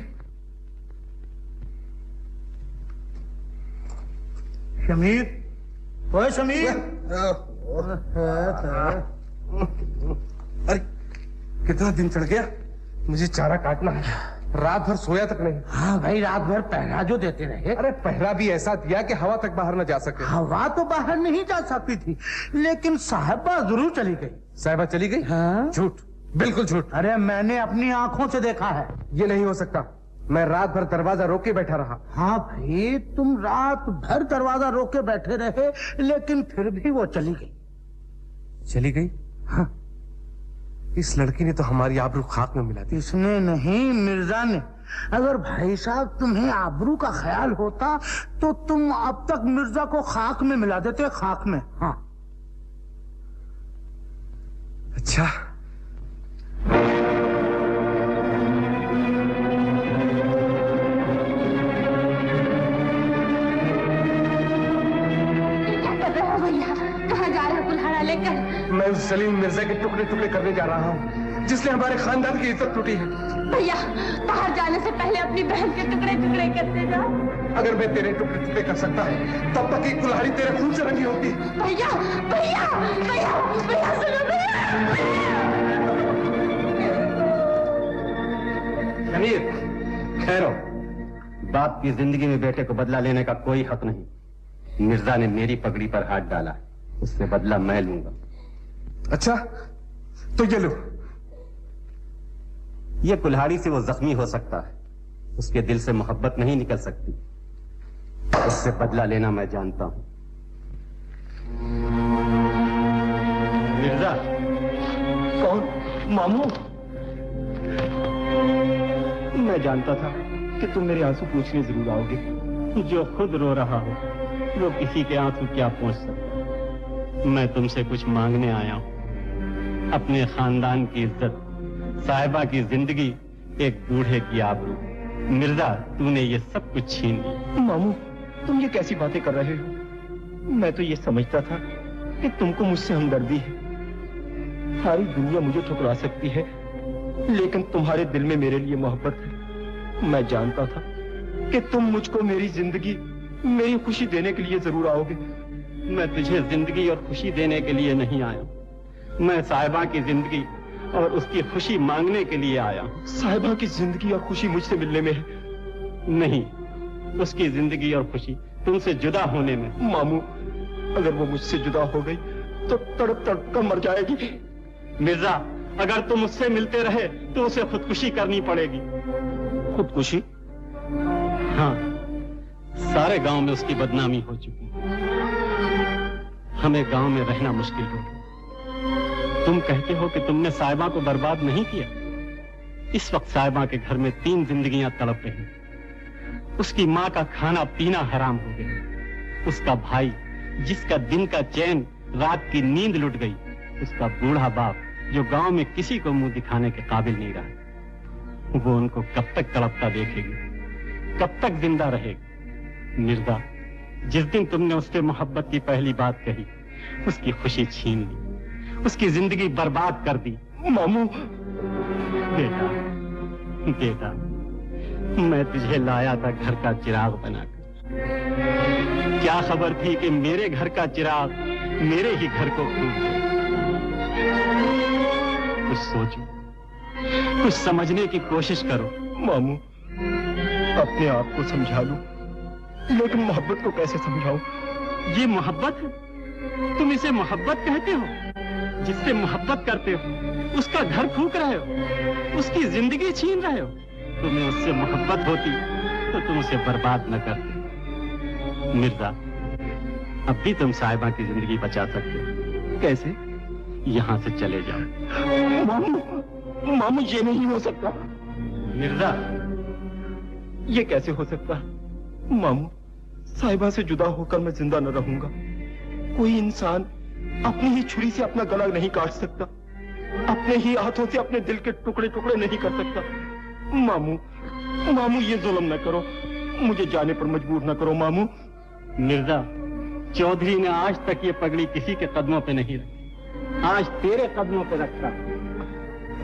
शमीर, ओए शमीर। अरे कितना दिन चढ़ गया, मुझे चारा काटना है। रात भर सोया तक नहीं। हाँ भाई, रात भर पहरा जो देते रहे। अरे पहरा भी ऐसा दिया कि हवा तक बाहर न जा सके। हवा तो बाहर नहीं जा सकती थी, लेकिन साहिबा जरूर चली गई। साहिबा चली गई? हाँ? झूठ, बिल्कुल झूठ। अरे मैंने अपनी आंखों से देखा है। ये नहीं हो सकता, मैं रात भर दरवाजा रोक के बैठा रहा। हाँ भाई, तुम रात भर दरवाजा रोक के बैठे रहे, लेकिन फिर भी वो चली गई। चली गई? हाँ। इस लड़की ने तो हमारी आबरू खाक में मिला दी। इसने नहीं, मिर्जा ने। अगर भाई साहब तुम्हें आबरू का ख्याल होता तो तुम अब तक मिर्जा को खाक में मिला देते, खाक में। हाँ। अच्छा, मैं उस सलीम मिर्जा के टुकड़े टुकड़े करने जा रहा हूँ, जिसने हमारे खानदान की इज्जत टूटी है। भैया, बाहर जाने से पहले अपनी बहन के टुकड़े टुकड़े करते जा। अगर मैं तेरे टुकड़े टुकड़े कर सकता तब तक की कुल्हाड़ी तेरे खून से रंगी होती। भैया भैया भैया भैया सुनो शमीर, ठहरो। बाप की जिंदगी में बेटे को बदला लेने का कोई हक नहीं। मिर्जा ने मेरी पगड़ी पर हाथ डाला, उससे बदला मैं लूंगा। अच्छा, तो ये लो। ये कुल्हाड़ी से वो जख्मी हो सकता है, उसके दिल से मोहब्बत नहीं निकल सकती। उससे बदला लेना मैं जानता हूं। मिर्जा। कौन? मामू? मैं जानता था कि तुम मेरे आंसू पूछने जरूर आओगे। जो खुद रो रहा हो वो किसी के आंसू क्या पहुंच सकता। मैं तुमसे कुछ मांगने आया हूं, अपने खानदान की इज्जत, साहिबा की जिंदगी, एक बूढ़े की आबरू। मिर्जा, तूने ये सब कुछ छीन लिया। मामू, तुम ये कैसी बातें कर रहे हो? मैं तो ये समझता था कि तुमको मुझसे हमदर्दी है। सारी दुनिया मुझे ठुकरा सकती है, लेकिन तुम्हारे दिल में मेरे लिए मोहब्बत है। मैं जानता था कि तुम मुझको मेरी जिंदगी, मेरी खुशी देने के लिए जरूर आओगे। मैं तुझे जिंदगी और खुशी देने के लिए नहीं आया, मैं साहिबा की जिंदगी और उसकी खुशी मांगने के लिए आया। साहिबा की जिंदगी और खुशी मुझसे मिलने में है? नहीं, उसकी जिंदगी और खुशी तुमसे जुदा होने में। मामू, अगर वो मुझसे जुदा हो गई तो तड़प तड़प कर मर जाएगी। मिर्जा, अगर तुम उससे मिलते रहे तो उसे खुदकुशी करनी पड़ेगी। खुदकुशी? हाँ, सारे गांव में उसकी बदनामी हो चुकी है। हमें गांव में रहना मुश्किल हो गया। तुम कहते हो कि तुमने साहिबा को बर्बाद नहीं किया। इस वक्त साहिबा के घर में 3 जिंदगियां तड़प रही। उसकी माँ का खाना पीना हराम हो गया। उसका भाई, जिसका दिन का चैन, रात की नींद लुट गई। उसका बूढ़ा बाप, जो गांव में किसी को मुंह दिखाने के काबिल नहीं रहा। वो उनको कब तक तड़पता देखेगी, कब तक जिंदा रहेगी। मिर्जा, जिस दिन तुमने उससे मोहब्बत की पहली बात कही, उसकी खुशी छीन ली, उसकी जिंदगी बर्बाद कर दी। मामू। बेटा, बेटा, मैं तुझे लाया था घर का चिराग बनाकर। क्या खबर थी कि मेरे घर का चिराग मेरे ही घर को फूंक दे। कुछ सोचो, कुछ समझने की कोशिश करो। मामू, अपने आप को समझा लूं, लेकिन मोहब्बत को कैसे समझाऊं? ये मोहब्बत है? तुम इसे मोहब्बत कहते हो? जिससे मोहब्बत करते हो उसका घर फूंक रहे हो, उसकी जिंदगी छीन रहे हो। तुम्हें उससे मोहब्बत होती तो तुम उसे बर्बाद न करते। मिर्जा, अब भी तुम साहिबा की जिंदगी बचा सकते हो। कैसे? यहाँ से चले जाओ। मामू ये नहीं हो सकता। मिर्जा, ये कैसे हो सकता? मामू, साहिबा से जुदा होकर मैं जिंदा न रहूंगा। कोई इंसान अपनी ही छुरी से अपना गला नहीं काट सकता, अपने ही हाथों से अपने दिल के टुकड़े टुकड़े नहीं कर सकता। मामू ये जुल्म न करो, मुझे जाने पर मजबूर न करो मामू। मिर्जा, चौधरी ने आज तक ये पगड़ी किसी के कदमों पे नहीं रखी, आज तेरे कदमों पे रखता।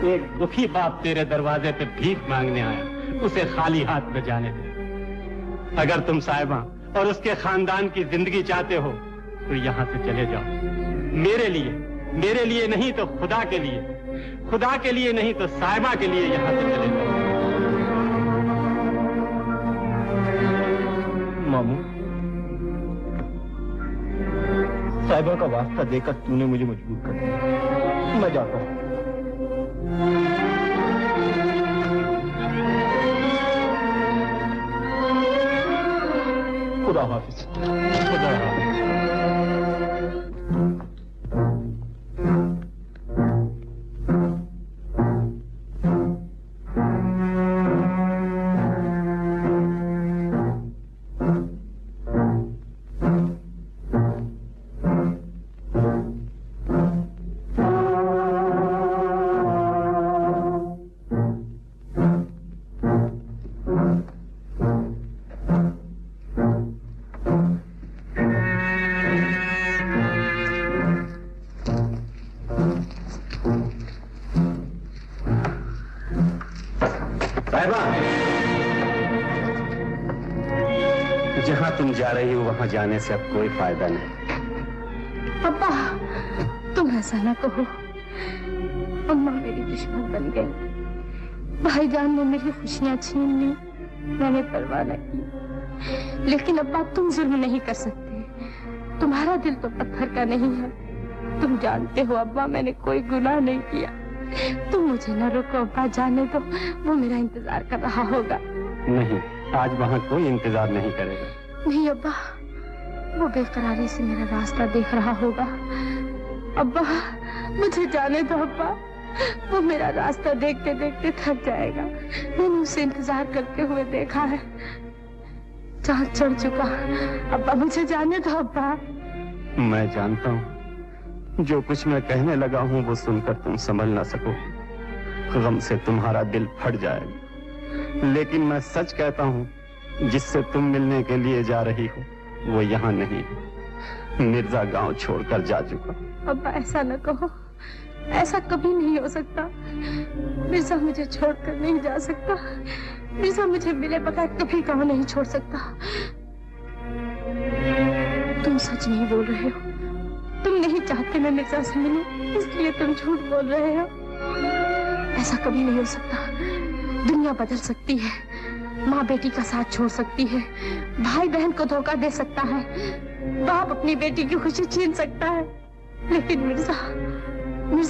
एक दुखी बाप तेरे दरवाजे पे भीख मांगने आया, उसे खाली हाथ में जाने दे। अगर तुम साहिबा और उसके खानदान की जिंदगी चाहते हो तो यहाँ से चले जाओ। मेरे लिए नहीं तो खुदा के लिए नहीं तो साहिबा के लिए यहाँ से चले जाओ। मामू, साहिबा का वास्ता देकर तूने मुझे मजबूर कर दिया। मैं जाता हूँ। खुदा हाफिज। खुदा हाफिज। जाने से अब कोई फायदा नहीं। पापा, तुम ऐसा ना कहो। अम्मा मेरी दुश्मन बन गई। भाईजान ने मेरी खुशियां छीन ली, मैंने परवाह न की। लेकिन अब्बा, तुम जुल्म नहीं कर सकते। तुम्हारा दिल तो पत्थर का नहीं है। तुम जानते हो अब्बा, मैंने कोई गुनाह नहीं किया। तुम मुझे न रोको अब्बा, जाने दो। वो मेरा इंतजार कर रहा होगा। नहीं, आज वहाँ कोई इंतजार नहीं करेगा। नहीं अब्बा, वो बेकरारी से मेरा रास्ता देख रहा होगा। अब्बा, मुझे जाने दो अब्बा। वो मेरा रास्ता देखते देखते थक जाएगा। मैंने उसे इंतजार करते हुए देखा है। चाँद चढ़ चुका। अब्बा, मुझे जाने दो अब्बा। मैं जानता हूँ जो कुछ मैं कहने लगा हूँ वो सुनकर तुम समझ ना सको। गम से तुम्हारा दिल फट जाएगा। लेकिन मैं सच कहता हूँ, जिससे तुम मिलने के लिए जा रही हो वो यहाँ नहीं है। मिर्जा गांव छोड़कर जा चुका। अब्बा, ऐसा न कहो। ऐसा कभी नहीं हो सकता। मिर्जा मुझे छोड़कर नहीं जा सकता। मिर्जा मुझे मिले बगैर कभी गांव नहीं छोड़ सकता। तुम सच नहीं बोल रहे हो। तुम नहीं चाहते मैं मिर्जा से मिलूं, इसलिए तुम झूठ बोल रहे हो। ऐसा कभी नहीं हो सकता। दुनिया बदल सकती है, माँ बेटी का साथ छोड़ सकती है, भाई बहन को धोखा दे सकता है, बाप अपनी बेटी की खुशी छीन सकता है, लेकिन मिर्जा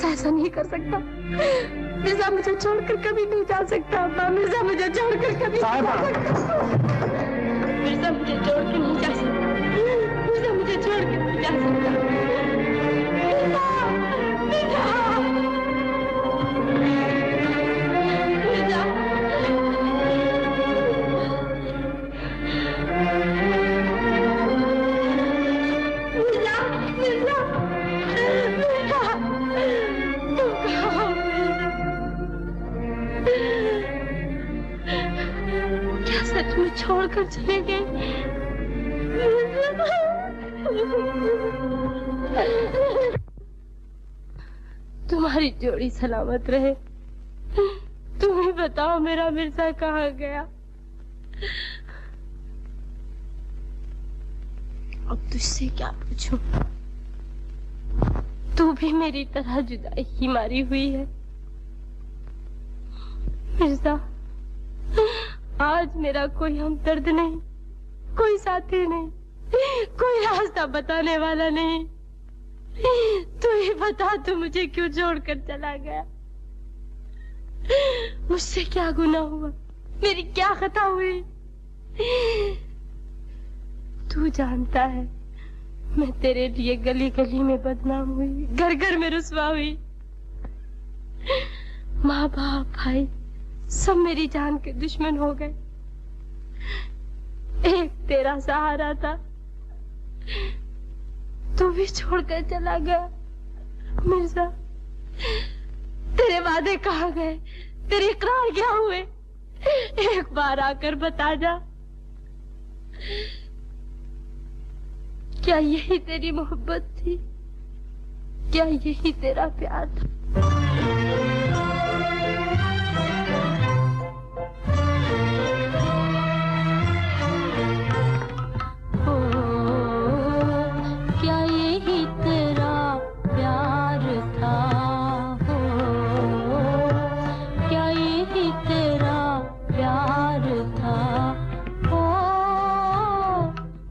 ऐसा नहीं कर सकता। मिर्जा मुझे छोड़कर कभी नहीं जा सकता। मिर्जा मुझे छोड़कर कभी नहीं जा सकता। मिर्जा मुझे छोड़कर नहीं जा सकता। मिर्जा मुझे छोड़कर नहीं जा सकता। सच में छोड़कर चले गए। तुम्हारी जोड़ी सलामत रहे। तुम ही बताओ मेरा मिर्जा कहाँ गया। अब तुझसे क्या पूछूं? तू भी मेरी तरह जुदाई की मारी हुई है। मिर्जा, आज मेरा कोई हमदर्द नहीं, कोई साथी नहीं, कोई रास्ता बताने वाला नहीं। तू ही बता, तू मुझे क्यों छोड़कर चला गया? मुझसे क्या गुनाह हुआ? मेरी क्या खता हुई? तू जानता है मैं तेरे लिए गली गली में बदनाम हुई, घर घर में रुसवा हुई। माँ बाप भाई सब मेरी जान के दुश्मन हो गए। एक तेरा सहारा था, तू भी छोड़कर चला गया। मिर्जा, तेरे वादे कहाँ गए? तेरे इकरार क्या हुए? एक बार आकर बता जा। क्या यही तेरी मोहब्बत थी? क्या यही तेरा प्यार था? क्या यही तेरा प्यार था? क्या यही तेरा प्यार था?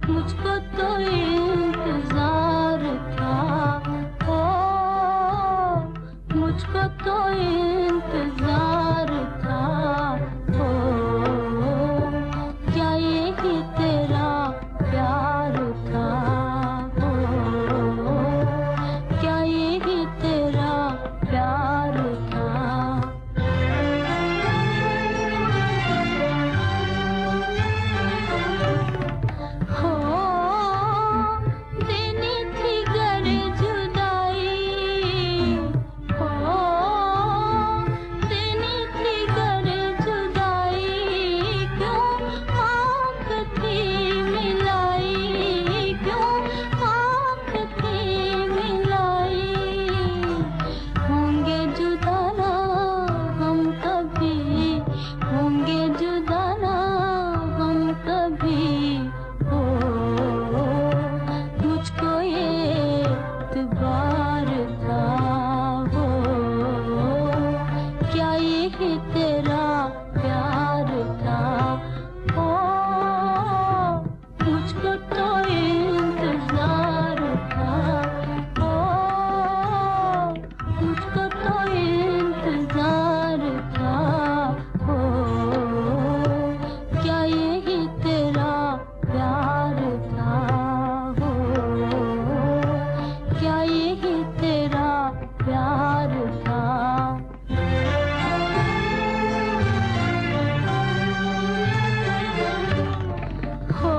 मुझको तो इंतजार था, मुझको तो इंतजार था। क्या यही तेरा प्यार था? क्या यही तेरा प्यार था? देनी थी गर जुदाई, देनी थी गर जुदाई, क्यों आँख थी मिलाई, क्यों आँख थी मिलाई। होंगे जुदा ना हम कभी, होंगे जुदा ना हम कभी। मुझको ये एतबार था, क्या यही तेरा प्यार था? मुझको तो इंतजार था, मुझको तो इंतजार था। क्या यही तेरा प्यार था? क्या यही तेरा प्यार था? हो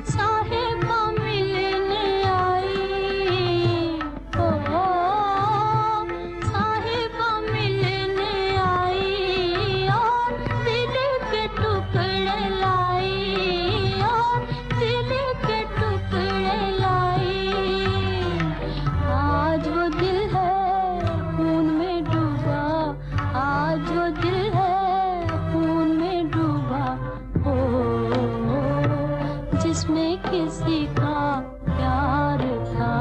साहिबा मिलने आई, हो साहिबा मिलने आई, और दिल के टुकड़े लाई, और दिल के टुकड़े लाई। आज वो दिल है खून में डूबा, आज वो दिल है खून में डूबा। जिसमें किसी का प्यार था।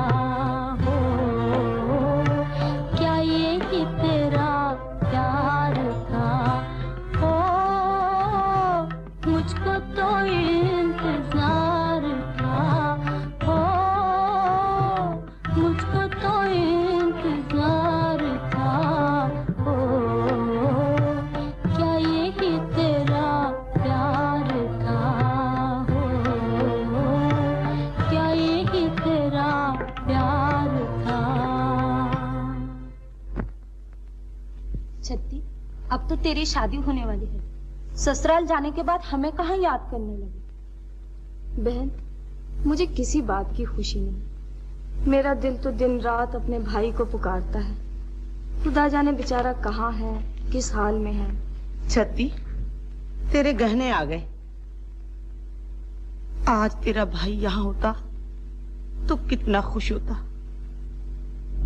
क्या यही तेरा प्यार था? मुझको तो इंतजार था, मुझको तो इंतजार था। क्या यही तेरा प्यार था? क्या यही तेरा प्यार था? छत्ती, अब तो तेरी शादी होने वाली है। ससुराल जाने के बाद हमें कहाँ याद करने लगी? बहन, मुझे किसी बात की खुशी नहीं। मेरा दिल तो दिन रात अपने भाई को पुकारता है। खुदा जाने बेचारा कहाँ है, किस हाल में है। छत्ती, तेरे गहने आ गए। आज तेरा भाई यहाँ होता तो कितना खुश होता।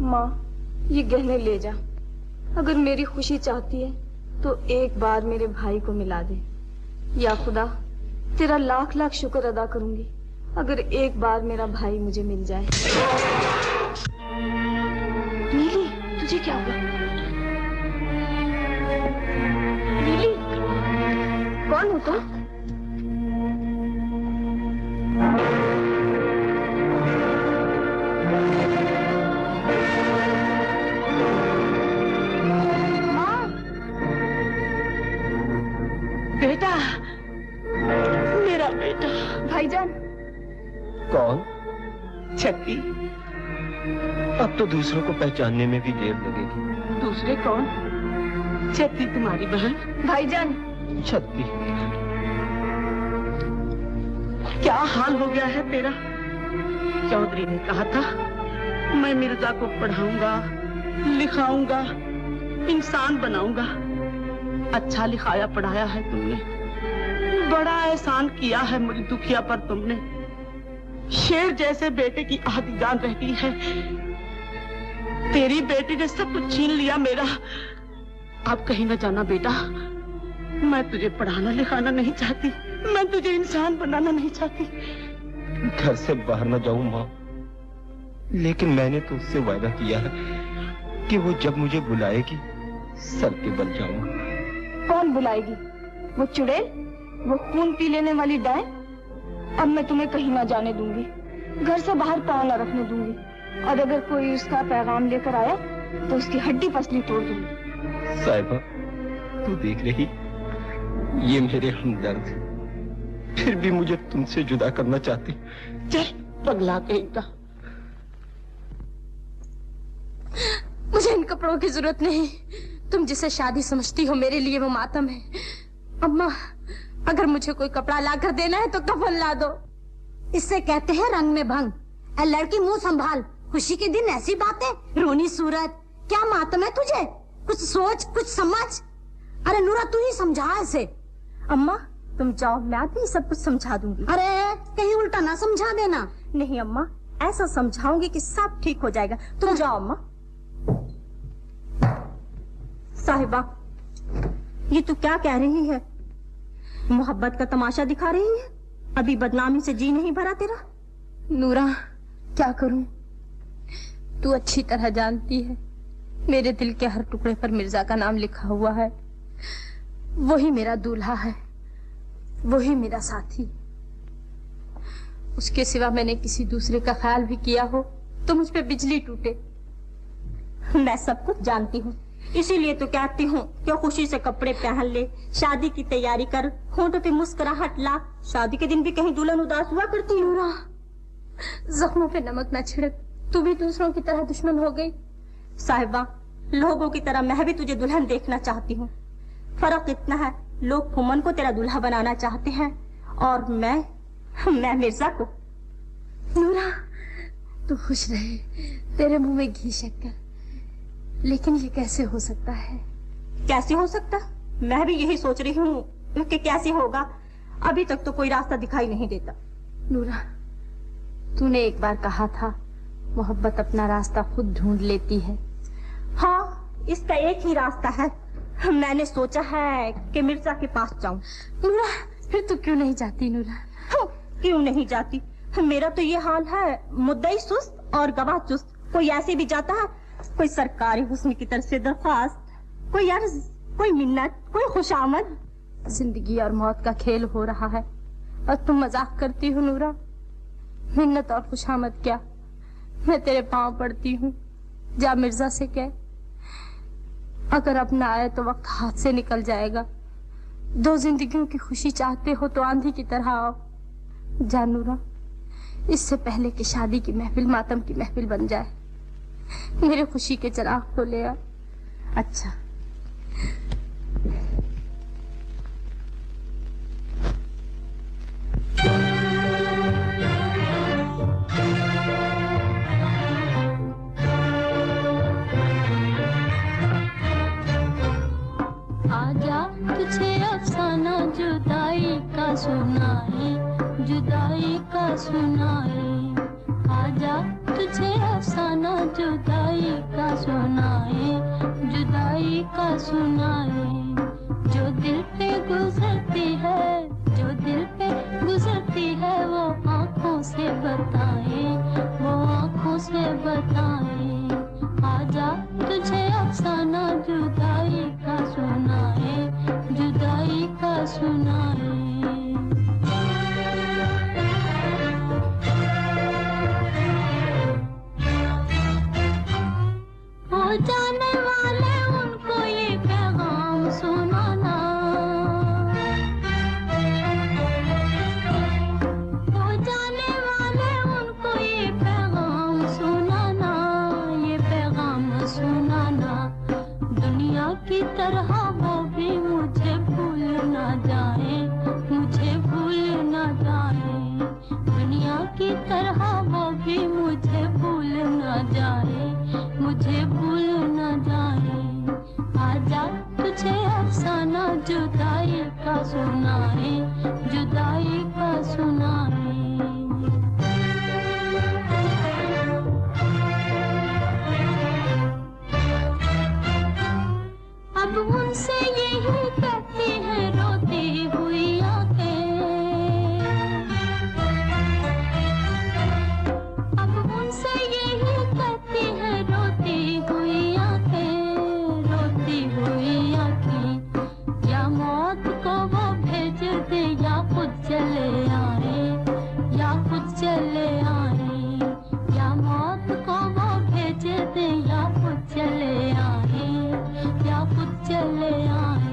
माँ, ये गहने ले जा। अगर मेरी खुशी चाहती है तो एक बार मेरे भाई को मिला दे। या खुदा, तेरा लाख लाख शुक्र अदा करूंगी अगर एक बार मेरा भाई मुझे मिल जाए। नीली, तुझे क्या हुआ? नीली, कौन हो तुम? कौन? छठी। अब तो दूसरों को पहचानने में भी देर लगेगी। दूसरे कौन? छठी तुम्हारी बहन। भाईजान। छठी। क्या हाल हो गया है तेरा? चौधरी ने कहा था मैं मिर्जा को पढ़ाऊंगा, लिखाऊंगा, इंसान बनाऊंगा। अच्छा लिखाया पढ़ाया है तुमने, बड़ा एहसान किया है मुझे दुखिया पर तुमने। शेर जैसे बेटे की आधी जान रहती है, तेरी बेटी ने सब कुछ छीन लिया मेरा। अब कहीं न जाना बेटा, मैं तुझे पढ़ाना लिखाना नहीं चाहती, मैं तुझे इंसान बनाना नहीं चाहती। घर से बाहर न जाऊं माँ, लेकिन मैंने तो उससे वादा किया है कि वो जब मुझे बुलाएगी सर के बल जाऊंगा। कौन बुलाएगी? वो चुड़ैल, वो खून पी लेने वाली डायन? अब मैं तुम्हें कहीं ना जाने दूंगी, घर से बाहर पाँव न रखने दूंगी, और अगर कोई उसका पैगाम लेकर आया तो उसकी हड्डी पसली तोड़ दूंगी। साहिबा, तू देख रही, ये मेरे हमदर्द फिर भी मुझे तुमसे जुदा करना चाहती। चल पगला कहीं का। मुझे इन कपड़ों की जरूरत नहीं, तुम जिसे शादी समझती हो मेरे लिए वो मातम है। अम्मा, अगर मुझे कोई कपड़ा लाकर देना है तो कफन ला दो। इससे कहते हैं रंग में भंग। ए लड़की, मुंह संभाल, खुशी के दिन ऐसी बातें, रोनी सूरत, क्या मातम है तुझे? कुछ सोच, कुछ समझ। अरे नूरा, तू ही समझा इसे। अम्मा तुम जाओ, मैं भी सब कुछ समझा दूंगी। अरे कहीं उल्टा ना समझा देना। नहीं अम्मा, ऐसा समझाऊंगी कि सब ठीक हो जाएगा। तुम जाओ अम्मा। साहिबा, ये तू क्या कह रही है? मोहब्बत का तमाशा दिखा रही है? अभी बदनामी से जी नहीं भरा तेरा? नूरा, क्या करूं? तू अच्छी तरह जानती है मेरे दिल के हर टुकड़े पर मिर्जा का नाम लिखा हुआ है। वही मेरा दूल्हा है, वही मेरा साथी। उसके सिवा मैंने किसी दूसरे का ख्याल भी किया हो तो मुझ पे बिजली टूटे। मैं सब कुछ जानती हूँ, इसीलिए तो कहती हूँ कि खुशी से कपड़े पहन ले, शादी की तैयारी कर, होंठों पे मुस्कुराहट ला। शादी के दिन भी कहीं दुल्हन उदास हुआ करती है। जख्मों पे नमक न छिड़क, तू भी दूसरों की तरह दुश्मन हो गई। साहिबा, लोगों की तरह मैं भी तुझे दुल्हन देखना चाहती हूँ। फर्क इतना है, लोग फुमन को तेरा दूल्हा बनाना चाहते हैं और मैं मिर्जा को। नूरा, तू खुश रहे, तेरे मुंह में घी शक्कर। लेकिन ये कैसे हो सकता है? कैसे हो सकता? मैं भी यही सोच रही हूँ कि कैसे होगा। अभी तक तो कोई रास्ता दिखाई नहीं देता। नूरा, तूने एक बार कहा था मोहब्बत अपना रास्ता खुद ढूंढ लेती है। हाँ, इसका एक ही रास्ता है। मैंने सोचा है कि मिर्जा के पास जाऊं। नूरा, फिर तू क्यों नहीं जाती? नूरा, क्यों नहीं जाती? मेरा तो ये हाल है, मुद्दई सुस्त और गवाह चुस्त। कोई ऐसे भी जाता है, कोई सरकारी हुस्न की तरफ से दरख्वास्त, कोई अर्ज, कोई मिन्नत, कोई खुशामद। जिंदगी और मौत का खेल हो रहा है और तुम मजाक करती हो। नूरा, मिन्नत और खुशामद क्या? मैं तेरे पांव पड़ती हूँ, जा मिर्जा से कह, अगर अब ना आए तो वक्त हाथ से निकल जाएगा। दो जिंदगियों की खुशी चाहते हो तो आंधी की तरह आओ। जा नूरा, इससे पहले कि शादी की महफिल मातम की महफिल बन जाए, मेरे खुशी के चिराग को ले आ। अच्छा। आजा तुझे अफसाना जुदाई का सुनाए, जुदाई का सुनाए। आजा तुझे अफसाना जुदाई का सुनाए, जुदाई का सुनाए। जो दिल पे गुजरती है, जो दिल पे गुजरती है, वो आँखों से बताए, वो आँखों से बताए। आजा तुझे अफसाना जुदाई का सुनाए, जुदाई का सुनाए। हो जाने वाले उनको ये पैगाम सुनाना, हो जाने वाले दुनिया की तरह वो भी मुझे भूल न जाए, मुझे भूल न जाए। आजा तुझे अफसाना जुदाई का सुनाए, जुदाई का सुनाए। अब उनसे यही कहती है रोती हुई आंखें, अब उनसे यही कहती है रोती हुई आंखें, रोती हुई आंखें। या मौत को वो भेज दे या खुद चले आए, या खुद चले आए। या मौत को वो भेज दे या खुद चले आए, या खुद चले आए।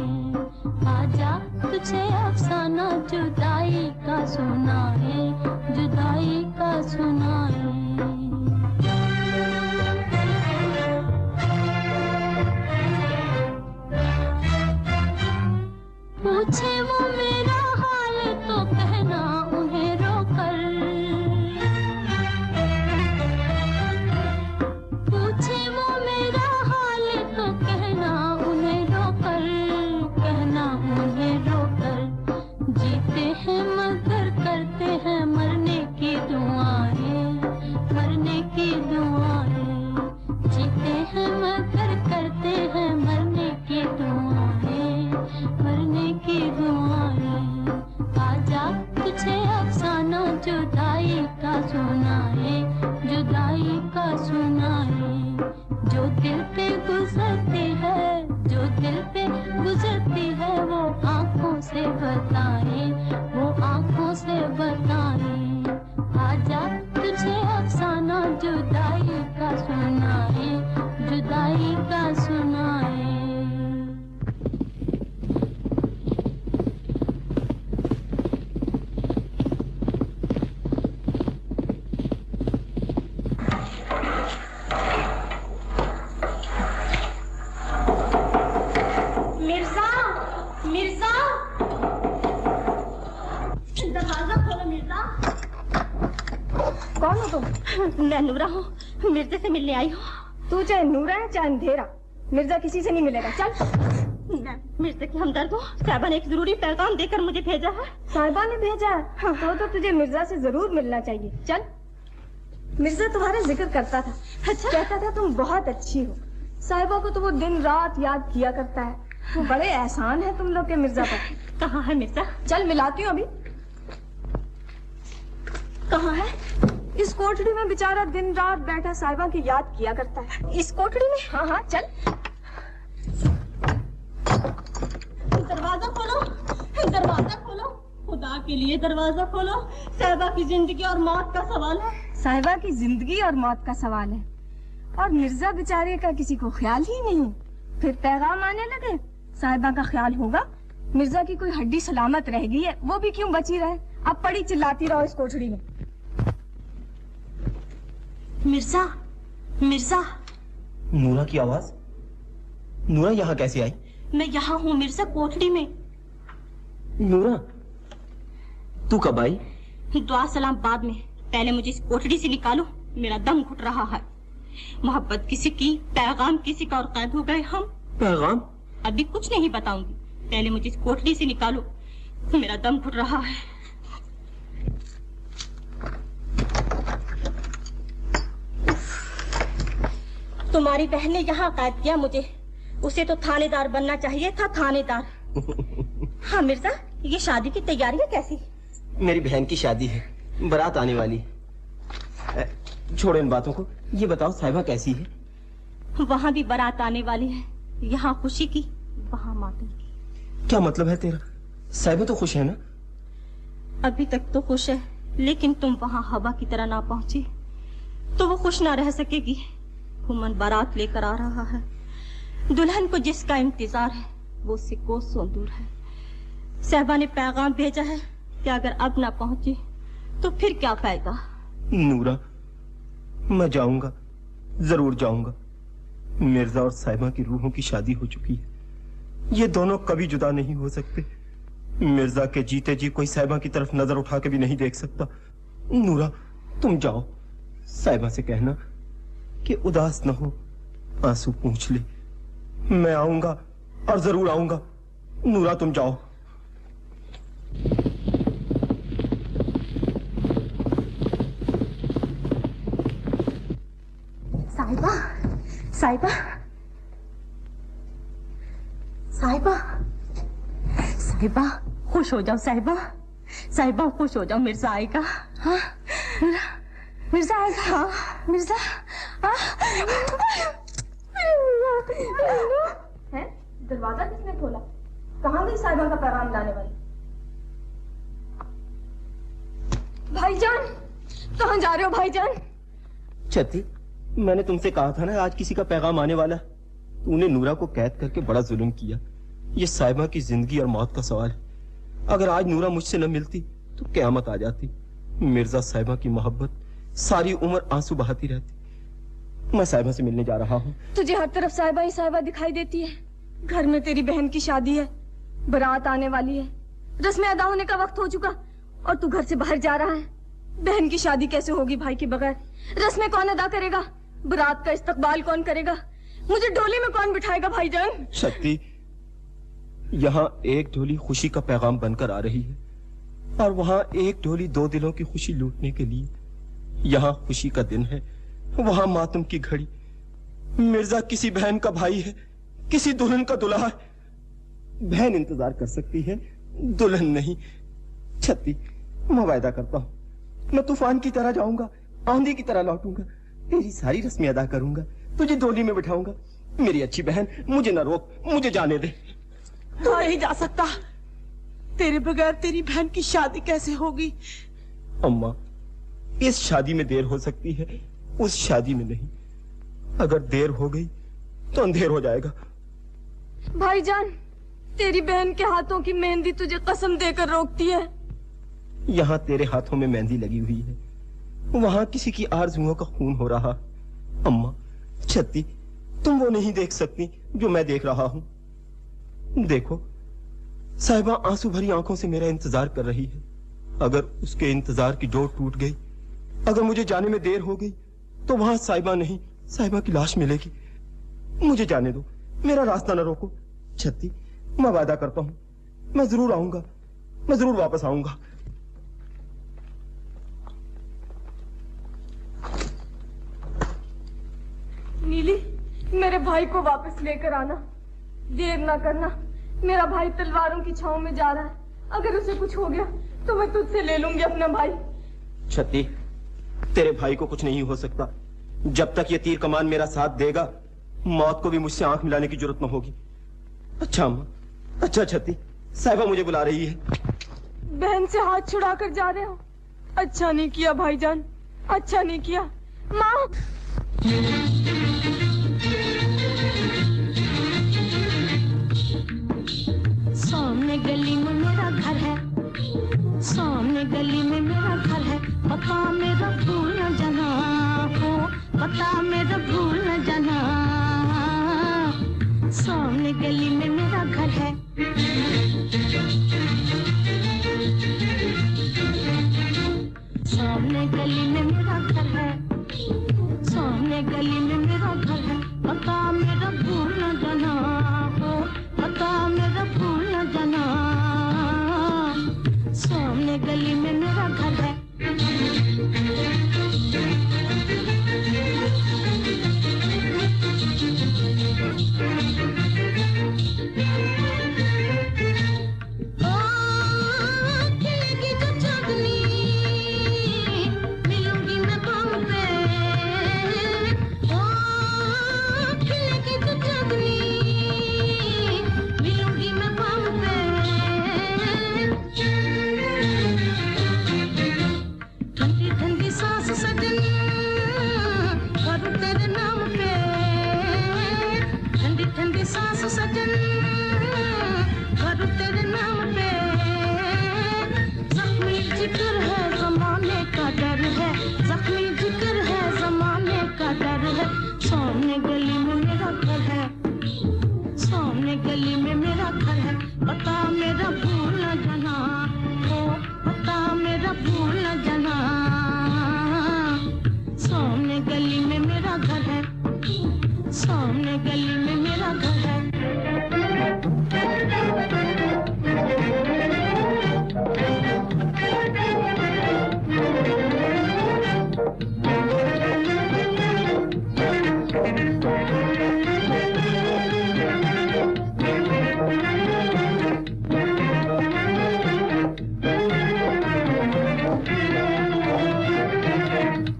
आजा तुझे अफसाना जुदाई का सुनाए, जुदाई का सुनाए। पूछे वो मेरा हाल तो कहना उन्हें रोकर, पूछे वो मेरा हाल तो कहना उन्हें रोकर, कहना उन्हें रोकर। जीते हैं मगर करते हैं मरने की दुआएं, मरने की दुआएं। जीते हैं मगर करते हैं मरने की दुआएं, मरने की दुआएं। आजा तुझे अफसाना जुदाई का सुनाए, जुदाई का सुनाए। जो दिल पे गुजरती है, जो दिल पे गुजरती है वो आंखों से बताए, वो आंखों से बताए। आजा तुझे अफसाना जुदाई का सुनाए, जुदाई का सुनाए। मिर्जा, मिर्जा, दरवाजा खोलो मिर्जा। कौन हो तुम? मैं नूरा हूँ, मिर्जे से मिलने आई हूँ। तू चाहे नूरा है चाहे अंधेरा, मिर्जा किसी से नहीं मिलेगा। चल। मैं मिर्जा की हमदर्द हूँ। साहिबा ने एक जरूरी पैगाम देकर मुझे भेजा है। साहिबा ने भेजा है? हाँ। तो तुझे मिर्जा से जरूर मिलना चाहिए। चल। मिर्जा तुम्हारा जिक्र करता था। अच्छा? कहता था तुम बहुत अच्छी हो। साहिबा को तो वो दिन रात याद किया करता है। वो बड़े एहसान है तुम लोग के मिर्जा पर। कहाँ है मिर्जा? चल मिलाती हूँ अभी। कहाँ है? इस कोठड़ी में बेचारा दिन रात बैठा साहिबा की याद किया करता है। इस कोठड़ी में? हाँ हाँ चल। दरवाजा खोलो, दरवाजा खोलो, खुदा के लिए दरवाजा खोलो। साहिबा की जिंदगी और मौत का सवाल है। साहिबा की जिंदगी और मौत का सवाल है और मिर्जा बेचारे का किसी को ख्याल ही नहीं। फिर पैगाम आने लगे, साहिबा का ख्याल होगा। मिर्जा की कोई हड्डी सलामत रह गई है, वो भी क्यों बची रहे। अब पड़ी चिल्लाती रहो इस कोठड़ी में। मिर्जा, मिर्जा। नूरा की आवाज? नूरा यहाँ कैसे आई? मैं यहाँ हूँ मिर्जा, कोठड़ी में। नूरा, तू कब आई? दुआ सलाम बाद में, पहले मुझे इस कोठड़ी से निकालो, मेरा दम घुट रहा है। मोहब्बत किसी की, पैगाम किसी का और कैद हो गए हम। पैगाम? अभी कुछ नहीं बताऊंगी, पहले मुझे इस कोठड़ी से निकालो, मेरा दम घुट रहा है। तुम्हारी बहन ने यहाँ कैद किया मुझे, उसे तो थानेदार बनना चाहिए था, थानेदार। हाँ मिर्जा, ये शादी की तैयारियां कैसी? मेरी बहन की शादी है, बारात आने वाली है। छोड़ो इन बातों को, ये बताओ साहिबा कैसी है? वहाँ भी बारात आने वाली है, यहाँ खुशी की, वहाँ मातम की। क्या मतलब है तेरा? साहिबा तो खुश है ना? अभी तक तो खुश है, लेकिन तुम वहाँ हवा की तरह ना पहुँची तो वो खुश ना रह सकेगी। हुमन बारात लेकर आ रहा है, दुल्हन को जिसका इंतजार है वो उससे कोसों दूर है। साहिबा ने पैगाम भेजा है कि अगर अब ना पहुंची तो फिर क्या फायदा। नूरा, मैं जाऊंगा, जरूर जाऊंगा। मिर्जा और साहिबा की रूहों की शादी हो चुकी है, ये दोनों कभी जुदा नहीं हो सकते। मिर्जा के जीते जी कोई साहिबा की तरफ नजर उठा के भी नहीं देख सकता। नूरा तुम जाओ, साहिबा से कहना कि उदास न हो, आंसू पूछ ले। मैं आऊंगा और जरूर आऊंगा। नूरा तुम जाओ। साहिबा, साहिबा, साहिबा, साहिबा, खुश हो जाओ साहिबा, साहिबा खुश हो जाओ, मिर्जा आएगा। हाँ मिर्जा आएगा। हाँ मिर्जा। हाँ है? दरवाजा किसने खोला? कहाँ गई साहिबा का पैगाम लाने वाली? भाईजान, कहाँ जा रहे हो भाईजान? छती, मैंने तुमसे कहा था ना आज किसी का पैगाम आने वाला। तूने नूरा को कैद करके बड़ा जुल्म किया। ये साहिबा की जिंदगी और मौत का सवाल है। अगर आज नूरा मुझसे न मिलती तो क़यामत आ जाती। मिर्जा साहिबा की मोहब्बत सारी उम्र आंसू बहाती रहती। मैं साहिबा से मिलने जा रहा हूँ। तुझे हर तरफ साहिबा ही साहिबा दिखाई देती है। घर में तेरी बहन की शादी है, बारात आने वाली है, रस्में अदा होने का वक्त हो चुका और तू घर से बाहर जा रहा है। बहन की शादी कैसे होगी भाई के बगैर? रस्में कौन अदा करेगा? बारात का इस्तकबाल कौन करेगा? मुझे डोली में कौन बिठाएगा भाईजान? शक्ति, यहाँ एक डोली खुशी का पैगाम बनकर आ रही है और वहाँ एक डोली दो दिलों की खुशी लूटने के लिए। यहाँ खुशी का दिन है, वहाँ मातम की घड़ी। मिर्जा किसी बहन का भाई है, किसी दुल्हन का दुल्हा है। बहन इंतजार कर सकती है, दुल्हन नहीं। छत्ती, मैं वायदा करता हूँ, मैं तूफान की तरह जाऊंगा, आंधी की तरह लौटूंगा, तेरी सारी रस्में अदा करूंगा, तुझे डोली में बिठाऊंगा। मेरी अच्छी बहन, मुझे न रोक, मुझे जाने दे। तू नहीं जा सकता। तेरे बगैर तेरी बहन की शादी कैसे होगी? अम्मा, इस शादी में देर हो सकती है, उस शादी में नहीं। अगर देर हो गई तो अंधेर हो जाएगा। भाईजान, तेरी बहन के हाथों की मेहंदी तुझे कसम देकर रोकती है। यहाँ तेरे हाथों में मेहंदी लगी हुई है, वहां किसी की आरजुओं का खून हो रहा। अम्मा, छत्ती, तुम वो नहीं देख सकती जो मैं देख रहा हूं। देखो, साहिबा आंसू भरी आंखों से मेरा इंतजार कर रही है। अगर उसके इंतजार की डोर टूट गई, अगर मुझे जाने में देर हो गई, तो वहां साहिबा नहीं, साहिबा की लाश मिलेगी। मुझे जाने दो, मेरा रास्ता न रोको। छत्ती, मैं वादा करता हूं, मैं जरूर आऊंगा, मैं जरूर वापस आऊंगा। नीली, मेरे भाई को वापस लेकर आना, देर ना करना। मेरा भाई तलवारों की छांव में जा रहा है। अगर उसे कुछ हो गया तो मैं तुझसे ले लूंगी अपना भाई। छत्ती, तेरे भाई को कुछ नहीं हो सकता। जब तक ये तीर कमान मेरा साथ देगा, मौत को भी मुझसे आंख मिलाने की जरूरत न होगी। अच्छा अम्मा, अच्छा छत्ती, साहिबा मुझे बुला रही है। बहन से हाथ छुड़ा कर जा रहे हो? अच्छा नहीं किया भाईजान, अच्छा नहीं किया। माँ, सामने गली में मेरा घर है, सामने गली में मेरा घर है। पता मेरा भूल न जाना हो, पता मेरा भूल न जाना। सामने गली में मेरा घर है। सामने गली में मेरा घर है, सामने गली में मेरा घर है। पता मेरा भूल न जाना हो, पता मेरा भूल न जाना। सामने गली में मेरा घर है।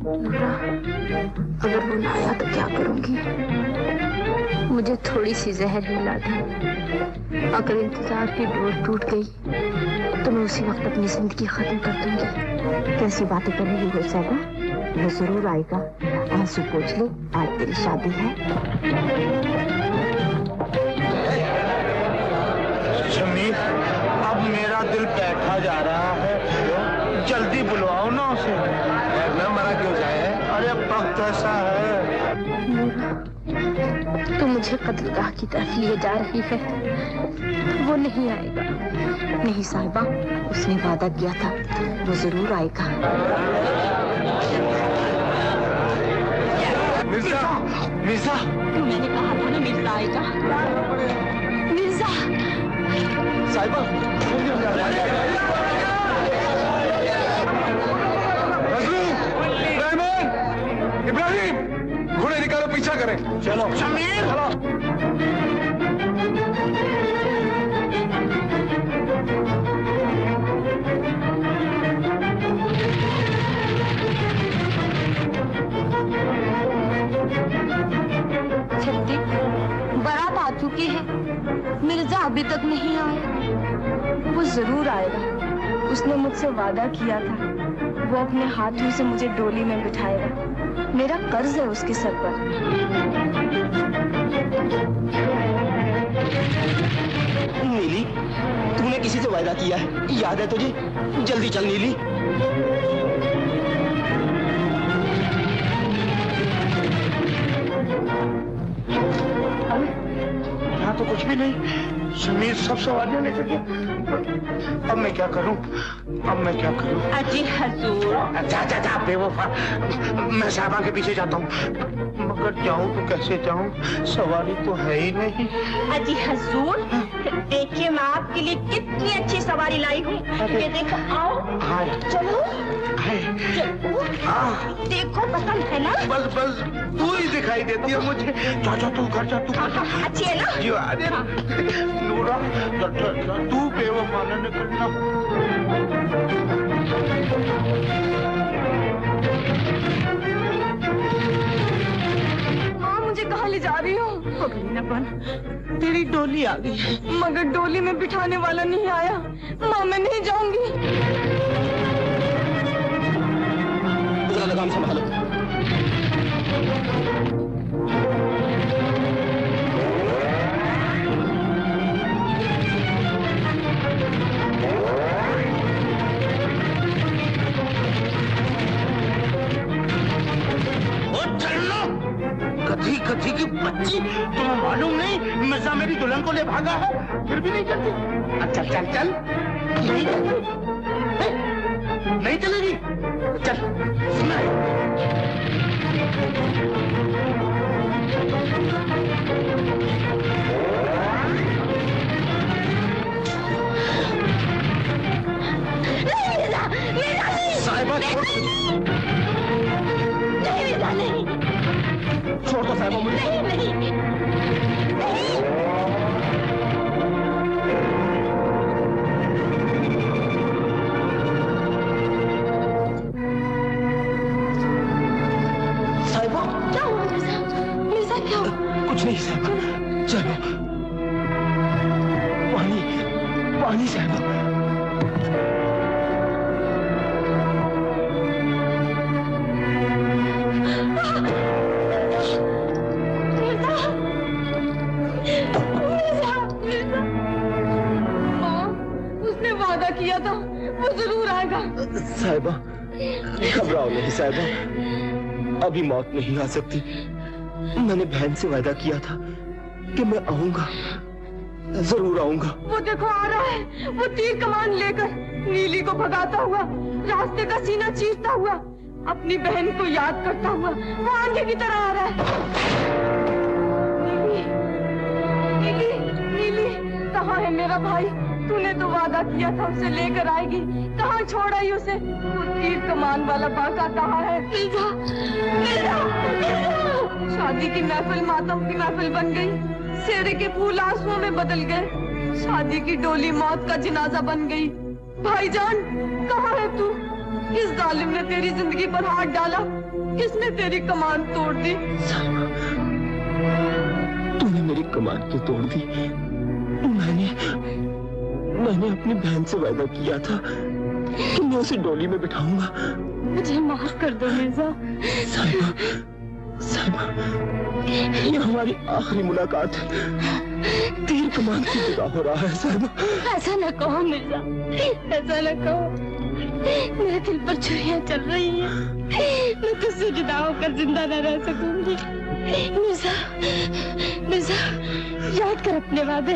अगर वो ना आया तो क्या करूंगी? मुझे थोड़ी सी जहर हिला दी। अगर इंतजार की डोर टूट गई तो मैं उसी वक्त अपनी जिंदगी खत्म कर दूंगी। कैसी बातें कर रही हो साहबा? वो जरूर आएगा। आंसू पोंछ ले, आज तेरी शादी है। शमीर, अब मेरा दिल बैठा जा रहा है, जल्दी बुलवाओ ना उसे। न मरा क्यों जाए? अरे वक्त ऐसा है। तो मुझे कत्लगाह की तरफ लिए जा रही है। वो नहीं आएगा। नहीं साहिबा, उसने वादा किया था, वो जरूर आएगा। मिर्जा, मिर्जा। मैंने कहा था ना मिर्जा आएगा। मिर्जा। साहिबा। इब्राहिम, घोड़े निकालो, पीछा करें। चलो शमीर, चलो। छत्ती, बारात आ चुकी है। मिर्जा अभी तक नहीं आया। वो जरूर आएगा। उसने मुझसे वादा किया था, वो अपने हाथों से मुझे डोली में बिठाएगा। मेरा कर्ज है उसके सर पर। नीली, तूने किसी से वादा किया है, याद है तुझे? जल्दी चल नीली। यहाँ तो कुछ भी नहीं। शमीर सब सवारियां लेकर गया। अब मैं क्या करूं? अब मैं क्या करूं? अजी हजूर। जा जा जा बेवफा, मैं साहबा के पीछे जाता हूँ। मगर जाऊं तो कैसे जाऊं? सवारी तो है ही नहीं। अजी हजूर, देखिए मैं आपके लिए कितनी अच्छी सवारी लाई हूँ। ये देखो, आओ। चलो। देखो, पसंद है ना? बस बस तू ही दिखाई देती है मुझे। जा जा तू घर जा, तू घर जा। अच्छी है ना? अरे नूरा, तू बेवफा न निकलना। माँ, मुझे कहाँ ले जा रही हो? न बन, तेरी डोली आ गई है। मगर डोली में बिठाने वाला नहीं आया। माँ, मैं नहीं जाऊंगी। लगाम संभालो। कथी कथी की बच्ची, तुम्हें मालूम नहीं मिर्जा मेरी दुल्हन को ले भागा है, फिर भी नहीं चलती। चल चल चल, नहीं चलती, नहीं चलेगी। चल साहिबा, नहीं, छोड़ दो साहिबा मुझे। नहीं। साहिबा, क्या हुआ मिर्जा? क्या हुआ? कुछ नहीं साहिबा, चलो। पानी, पानी साहिबा। किया था, वो जरूर आएगा। साहिबा, घबराओ नहीं साहिबा, अभी मौत नहीं आ सकती। मैंने बहन से वादा किया था कि मैं आऊंगा, जरूर आऊंगा। वो देखो आ रहा है, वो तीर कमान लेकर नीली को भगाता हुआ, रास्ते का सीना चीरता हुआ, अपनी बहन को याद करता हुआ, वो आंधी की तरह आ रहा है। नीली, नीली, नीली, कहाँ है मेरा भाई? तूने तो वादा किया था उसे लेकर आएगी, कहाँ छोड़ आई उसे? वो तीर कमान वाला बाका कहाँ है? मिर्जा, मिर्जा, शादी की महफिल मातम की महफिल बन गई, सेहरे के फूल आंसुओं में बदल गए, शादी की डोली मौत का जनाजा बन गई। भाईजान, कहाँ है तू? किस जालिम ने तेरी जिंदगी पर हाथ डाला? किसने तेरी कमान तोड़ दी? तूने मेरी कमान क्यों तोड़ दी? मैंने अपनी बहन से वादा किया था कि मैं उसे डोली में बिठाऊंगा। मुझे माफ कर दो मिर्जा। साहिबा, ये हमारी आखिरी मुलाकात है। तीर कमान से जुदा हो रहा है साहिबा। ऐसा न कहो मिर्जा, ऐसा न कहो। मेरे दिल पर छुरियां चल रही हैं। मैं तुझसे जुदा होकर जिंदा न रह सकूंगी। मिर्जा, याद कर अपने वादे।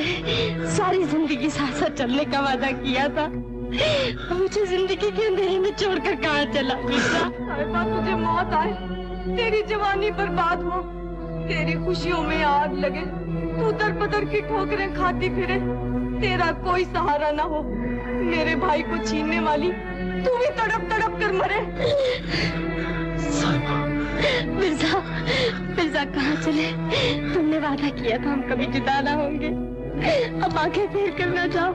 सारी जिंदगी साथ साथ चलने का वादा किया था। मुझे जिंदगी के अंधेरे में छोड़कर कहाँ चला मिर्जा? साहिबा, तुझे मौत आए, तेरी जवानी बर्बाद हो, तेरी खुशियों में आग लगे, तू दर-बदर की ठोकरें खाती फिरे, तेरा कोई सहारा ना हो, मेरे भाई को छीनने वाली तू भी तड़प तड़प कर मरे। मिर्जा कहाँ चले? तुमने वादा किया था हम कभी जुदा ना होंगे, अब आंखें फेर कर ना जाओ।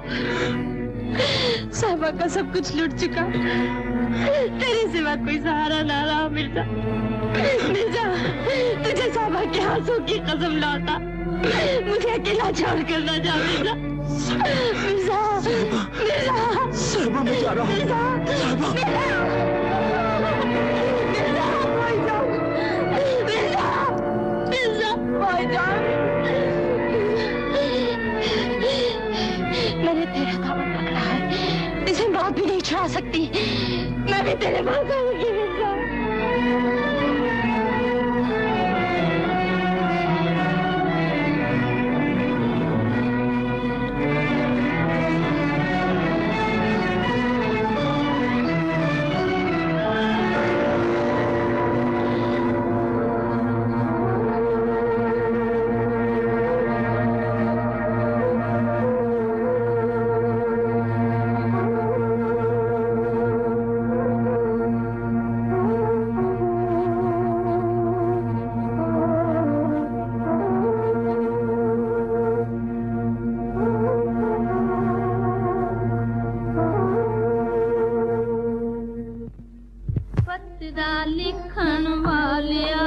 साहिबा का सब कुछ लुट चुका, तेरे सिवा कोई सहारा ना रहा। मिर्जा, तुझे साहिबा के आंसू की कसम लौटा, मुझे अकेला छोड़ कर ना जा। मिर्जा, मैं जा रहा हूँ। मैंने तेरा दामन पकड़ा है, इसे मौत भी नहीं छुड़ा सकती। मैं भी तेरे पास आऊंगी मिर्जा। लिखन वालिया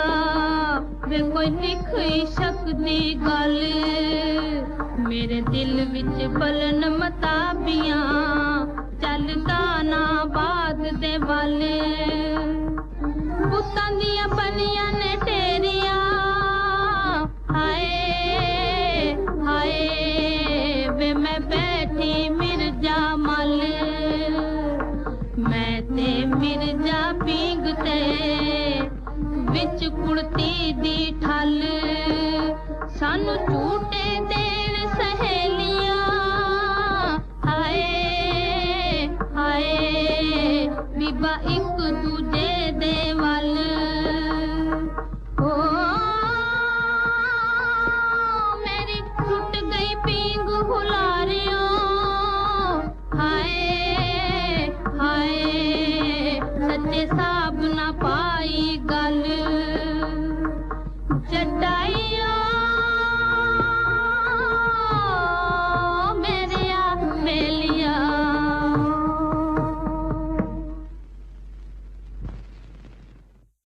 वे कोई लिख सकदी गल, मेरे दिल विच बलन मताबियां चलदा ना बाद दे वाले। पुत्तां दियां बनियां ने टेरियां, हाय हाय वे मैं बैठी मिर्जा मल, मैं ते मिर्जा पींगते विच कुड़ती दी ठल, सानू झूठे देन सहेलियां, हाय हाय बीबा एक दूजे दे वल। ओ मेरी टूट गई पींग हुलारियों, हाय हाय सच्चे साब ना पाई गा,